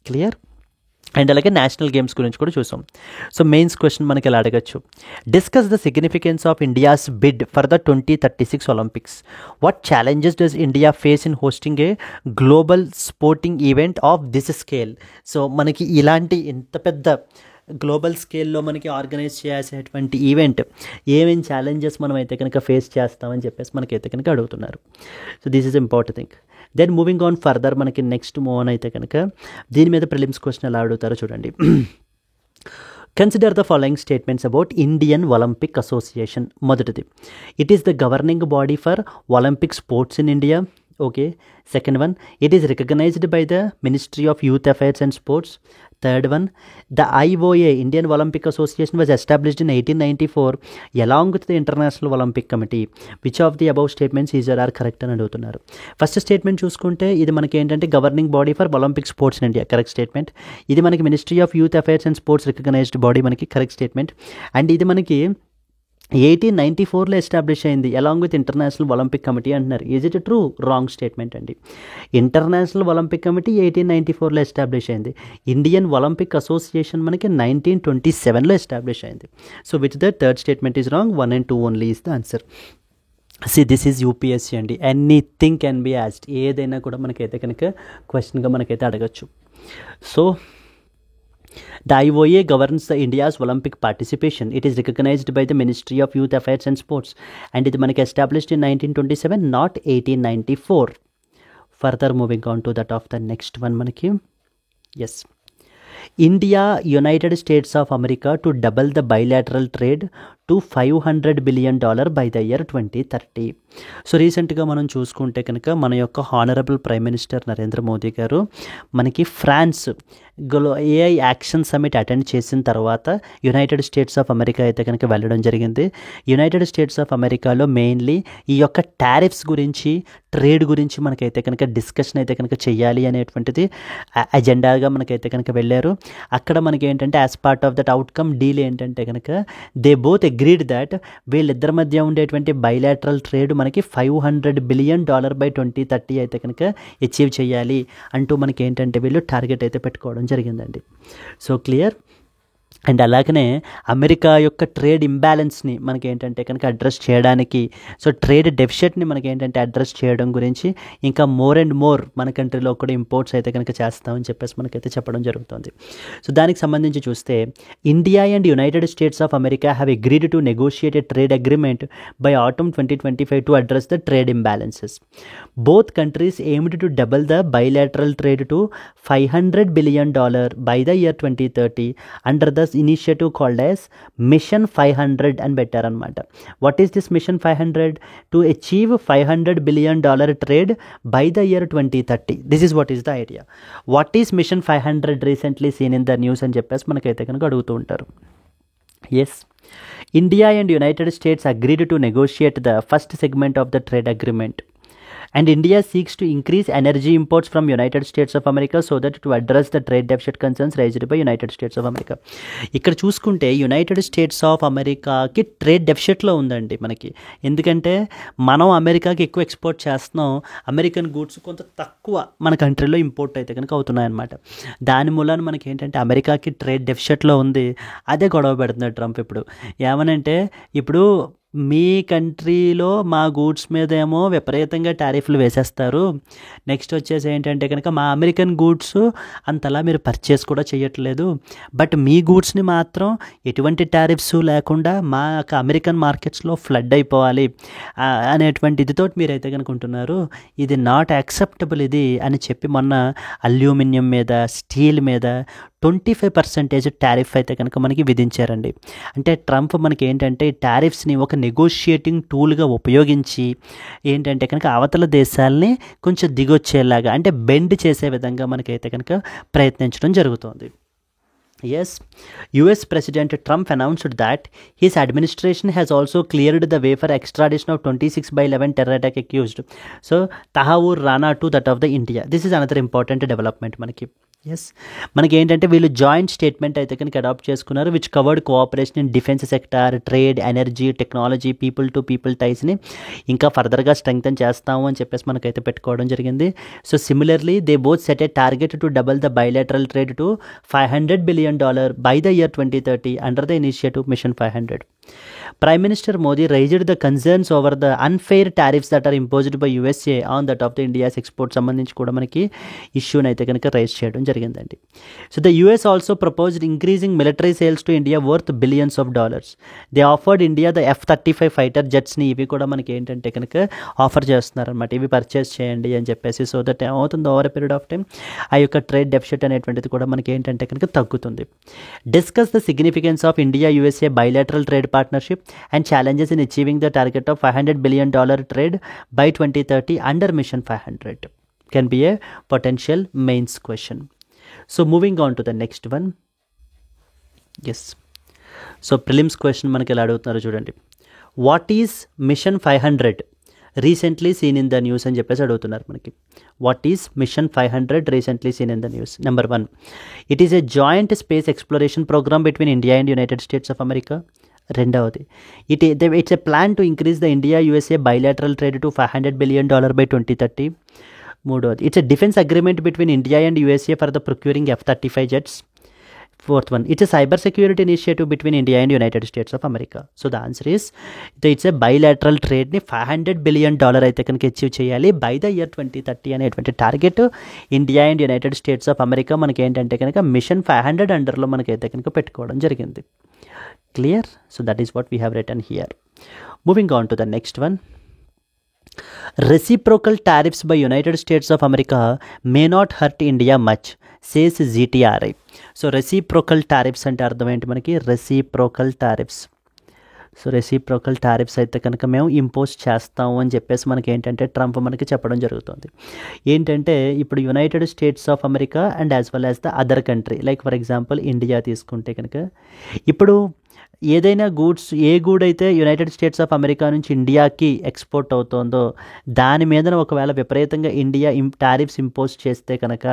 Clear? And అలాగే నేషనల్ గేమ్స్ గురించి కూడా చూసాం. సో మెయిన్స్ క్వశ్చన్ మనకి ఇలా అడగచ్చు. Discuss the significance of India's bid for the 2036 Olympics. What challenges does India face in hosting a global sporting event of this scale. So మనకి ఇలాంటి ఇంత పెద్ద గ్లోబల్ స్కేల్లో మనకి ఆర్గనైజ్ చేసేటువంటి ఈవెంట్ ఏమేమి ఛాలెంజెస్ మనం అయితే కనుక ఫేస్ చేస్తామని చెప్పేసి మనకైతే కనుక అడుగుతున్నారు. So this is important thing. Then moving on further మనకి నెక్స్ట్ మూవ్ ఆన్ అయితే కనుక దీని మీద ప్రిలిమ్స్ క్వశ్చన్ ఎలా అడుగుతారో చూడండి. Consider the following statements about Indian Olympic Association. మొదటిది, it is the governing body for Olympic sports in India. Okay. Second one, it is recognized by the Ministry of Youth Affairs and Sports. Third one, the IOA, Indian Olympic Association, was established in 1894 along with the International Olympic Committee. Which of the above statements is or are correct అని అడుగుతున్నారు. First statement చూసుకుంటే ఇది మనకి ఏంటంటే governing body for Olympic sports in India, correct statement. ఇది మనకి Ministry of Youth Affairs and Sports recognized body, మనకి correct statement. And ఇది మనకి 1894లో ఎస్టాబ్లిష్ అయింది along with International Olympic Committee అంటున్నారు. Is it true? Wrong statement అండి. International Olympic Committee 1894లో ఎస్టాబ్లిష్ అయింది. ఇండియన్ ఒలింపిక్ అసోసియేషన్ మనకి 1927లో ఎస్టాబ్లిష్ అయింది. So which the third statement is wrong. 1 and 2 only is the answer. This is UPSC అండి. Anything can be asked, ఏదైనా కూడా మనకైతే కనుక క్వశ్చన్గా మనకైతే అడగచ్చు. So the IOA governs the India's Olympic participation. It is recognized by the Ministry of Youth Affairs and Sports, and it manaki established in 1927, not 1894. Further moving on to that of the next one manaki. Yes. India, United States of America to double the bilateral trade to $500 billion by the year 2030. So రీసెంట్గా మనం చూసుకుంటే కనుక మన యొక్క honourable prime minister Narendra Modi garu మనకి France AI action summit attend చేసిన తర్వాత United States of America అయితే కనుక వెళ్ళడం జరిగింది. యునైటెడ్ స్టేట్స్ ఆఫ్ అమెరికాలో మెయిన్లీ ఈ యొక్క టారిఫ్స్ గురించి, ట్రేడ్ గురించి మనకైతే కనుక డిస్కషన్ అయితే కనుక చెయ్యాలి అనేటువంటిది అజెండాగా మనకైతే కనుక వెళ్ళారు. అక్కడ మనకి ఏంటంటే as part of that outcome deal ఏంటంటే కనుక దే బోత్ అగ్రీడ్ దట్ వీళ్ళిద్దరి మధ్య ఉండేటువంటి బైలాటరల్ ట్రేడ్ మనకి $500 billion by 2030 అయితే కనుక అచీవ్ చేయాలి అంటూ మనకి ఏంటంటే వీళ్ళు టార్గెట్ అయితే పెట్టుకోవడం జరిగిందండి. So clear. అండ్ అలాగనే అమెరికా యొక్క ట్రేడ్ ఇంబ్యాలెన్స్ని మనకి ఏంటంటే కనుక అడ్రస్ చేయడానికి, సో ట్రేడ్ డెఫిసిట్ని మనకి ఏంటంటే అడ్రస్ చేయడం గురించి ఇంకా మోర్ అండ్ మోర్ మన కంట్రీలో కూడా ఇంపోర్ట్స్ అయితే కనుక చేస్తామని చెప్పేసి మనకైతే చెప్పడం జరుగుతుంది. సో దానికి సంబంధించి చూస్తే India and United States of America have agreed to negotiate a trade agreement by autumn 2025 to address the trade imbalances. Both countries aimed to double the bilateral trade to $500 billion by the year 2030 under the initiative called as Mission 500 అని పెట్టారనమాట. What is this mission 500? To achieve $500 billion trade by the year 2030. This is what is the idea. What is mission 500 recently seen in the news అని చెప్పేసి మనకైతే కనుక అడుగుతూ ఉంటారు. Yes, India and United States agreed to negotiate the first segment of the trade agreement. And India seeks to increase energy imports from United States of America so that to address the trade deficit concerns raised by United States of America. ఇక్కడ చూసుకుంటే United States of అమెరికాకి trade డెఫిసిట్లో ఉందండి మనకి. ఎందుకంటే మనం అమెరికాకి ఎక్కువ export చేస్తున్నాం, అమెరికన్ గూడ్స్ కొంత తక్కువ మన కంట్రీలో ఇంపోర్ట్ అయితే కనుక అవుతున్నాయన్నమాట. దాని మూలాన మనకి ఏంటంటే అమెరికాకి ట్రేడ్ డెఫిసిట్లో ఉంది. అదే గొడవ పెడుతున్నాడు ట్రంప్ ఇప్పుడు. ఏమనంటే ఇప్పుడు మీ కంట్రీలో మా గూడ్స్ మీద ఏమో విపరీతంగా టారిఫ్లు వేసేస్తారు, నెక్స్ట్ వచ్చేసి ఏంటంటే కనుక మా అమెరికన్ గూడ్స్ అంతలా మీరు పర్చేస్ కూడా చేయట్లేదు, బట్ మీ గూడ్స్ని మాత్రం ఎటువంటి టారిఫ్స్ లేకుండా మా అమెరికన్ మార్కెట్స్లో ఫ్లడ్ అయిపోవాలి అనేటువంటి ఇదితో మీరైతే కనుక ఉంటున్నారు. ఇది నాట్ యాక్సెప్టబుల్ ఇది అని చెప్పి మొన్న అల్యూమినియం మీద, స్టీల్ మీద 25% టారిఫ్ అయితే కనుక మనకి విధించారండి. అంటే ట్రంప్ మనకి ఏంటంటే ఈ టారిఫ్స్ని ఒక నెగోషియేటింగ్ టూల్గా ఉపయోగించి ఏంటంటే కనుక అవతల దేశాలని కొంచెం దిగొచ్చేలాగా, అంటే బెండ్ చేసే విధంగా మనకైతే కనుక ప్రయత్నించడం జరుగుతుంది. Yes, US President Trump announced that his administration has also cleared the way for extradition of 26/11 terror attack accused. So, Tahaur Rana to that of the India. This is another important development manaki. Yes, మనకి ఏంటంటే వీళ్ళు joint statement అయితే కనుక adapt చేసుకున్నారు, which covered cooperation in defence sector, trade, energy, technology, people to people టైస్ని ఇంకా ఫర్దర్గా strengthen చేస్తాము అని చెప్పేసి మనకైతే పెట్టుకోవడం జరిగింది. So similarly they both set a target to double the bilateral trade to $500 billion by the year 2030 under the initiative Mission 500. Prime Minister Modi raised the concerns over the unfair tariffs that are imposed by USA on that of the India's export సంబంధించి కూడా మనకి ఇష్యూని అయితే కనుక rise చేయడం జరిగిందండి. So the US also proposed increasing military sales to India worth billions of dollars. They offered India the F-35 fighter jetsని, ఇవి కూడా మనకి ఏంటంటే కనుక ఆఫర్ చేస్తున్నారు అనమాట, ఇవి పర్చేస్ చేయండి అని చెప్పేసి. సో దట్ ఏమవుతుంది, over a period of time ఆ యొక్క ట్రేడ్ డెఫిసిట్ అనేటువంటిది కూడా మనకి ఏంటంటే కనుక తగ్గుతుంది. Discuss the significance of India USA bilateral trade partnership. and challenges in achieving the target of $500 billion trade by 2030 under Mission 500 can be a potential mains question. So moving on to the next one. Yes, so prelims question మనకి ఎలా అడుగుతున్నారు చూడండి. What is mission 500 recently seen in the news అని చెప్పేసి అడుగుతున్నారు మనకి. What is mission 500 recently seen in the news? Number 1, it is a joint space exploration program between India and United States of America. రెండవది, it's a plan to increase the India USA bilateral trade to $500 billion by 2030. మూడవది, it's a defence agreement between India and USA for the procuring F-35 jets. Fourth one, it's a cyber security initiative between India and United States of America. So the answer is, it's a bilateral trade ni $500 billion అయితే కనుక achieve చేయాలి by the year 2030 అనేటువంటి target India and United States of America మనకి ఏంటంటే కనుక machine 500 అండర్లో మనకైతే కనుక పెట్టుకోవడం జరిగింది. Clear? So that is what we have return here. Moving on to the next one. Reciprocal tariffs by United States of America may not hurt India much, says GTRI. So reciprocal tariffs అంటే అర్థం ఏంటి మనకి? Reciprocal tariffs. So reciprocal tariffs అయితే కనుక మేము impose చేస్తాము అని చెప్పేసి మనకి ఏంటంటే ట్రంప్ మనకి చెప్పడం జరుగుతుంది. ఏంటంటే ఇప్పుడు United States of America and as well as the other country, like for example India తీసుకుంటే కనుక, ఇప్పుడు ఏదైనా గూడ్స్, ఏ గూడ్ అయితే యునైటెడ్ స్టేట్స్ ఆఫ్ అమెరికా నుంచి ఇండియాకి ఎక్స్పోర్ట్ అవుతుందో దాని మీద ఒకవేళ విపరీతంగా ఇండియా టారిఫ్స్ ఇంపోజ్ చేస్తే కనుక,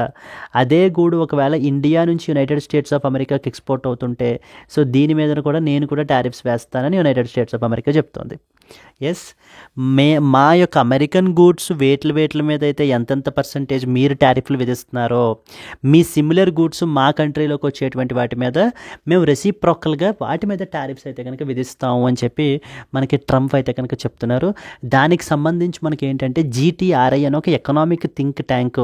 అదే గూడు ఒకవేళ ఇండియా నుంచి యునైటెడ్ స్టేట్స్ ఆఫ్ అమెరికాకి ఎక్స్పోర్ట్ అవుతుంటే సో దీని మీద కూడా నేను కూడా టారిఫ్స్ వేస్తానని యునైటెడ్ స్టేట్స్ ఆఫ్ అమెరికా చెప్తోంది. ఎస్, మా యొక్క అమెరికన్ గూడ్స్ వేట్ల మీద అయితే ఎంతెంత పర్సంటేజ్ మీరు టారిఫ్లు విధిస్తున్నారో, మీ సిమిలర్ గూడ్స్ మా కంట్రీలోకి వచ్చేటువంటి వాటి మీద మేము రెసిప్రోకల్గా వాటి మీద టారిఫ్స్ అయితే కనుక విధిస్తాము అని చెప్పి మనకి ట్రంప్ అయితే కనుక చెప్తున్నారు. దానికి సంబంధించి మనకి ఏంటంటే GTRI అని ఒక economic think tank,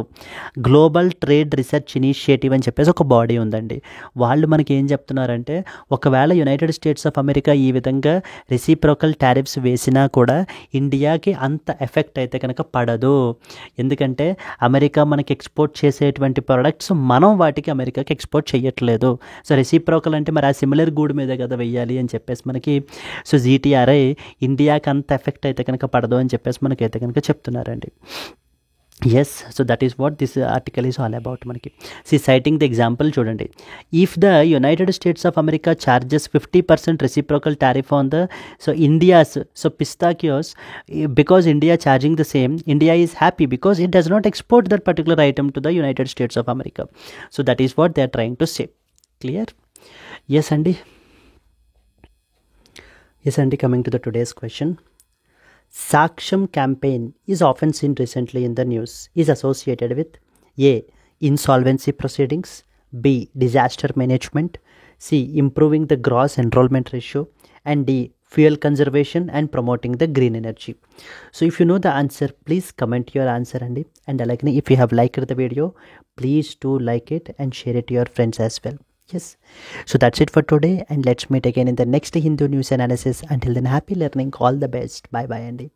global trade research initiative అని చెప్పేసి ఒక బాడీ ఉందండి. వాళ్ళు మనకి ఏం చెప్తున్నారంటే, ఒకవేళ యునైటెడ్ స్టేట్స్ ఆఫ్ అమెరికా ఈ విధంగా రెసిప్రోకల్ టారిఫ్స్ వేసినా కూడా ఇండియాకి అంత ఎఫెక్ట్ అయితే కనుక పడదు. ఎందుకంటే అమెరికా మనకి ఎక్స్పోర్ట్ చేసేటువంటి ప్రొడక్ట్స్ మనం వాటికి అమెరికాకి ఎక్స్పోర్ట్ చేయట్లేదు. సో రెసిప్రోకల్ అంటే మరి ఆ సిమిలర్ గూడ్ మీద కదా వెయ్యాలి అని చెప్పేసి మనకి, సో GTRI ఇండియాకి అంత ఎఫెక్ట్ అయితే కనుక పడదు అని చెప్పేసి మనకైతే కనుక చెప్తున్నారండి. Yes, so that is what this article is all about మనకి. సిటింగ్ ద ఎగ్జాంపుల్ చూడండి. If the United States of America charges 50% reciprocal tariff on the India's pistachios, because India charging the same, India is happy because it does not export that particular item to the United States of America. So that is what they are trying to say. Clear? Yes అండి. Coming to the today's question. Saksham campaign is often seen recently in the news, is associated with A, insolvency proceedings, B, disaster management, C, improving the gross enrollment ratio, and D, fuel conservation and promoting the green energy. So if you know the answer, please comment your answer and like if you have liked the video, please do like it and share it to your friends as well. Yes, so that's it for today, and let's meet again in the next Hindu news analysis. Until then, happy learning, all the best. Bye bye Andy.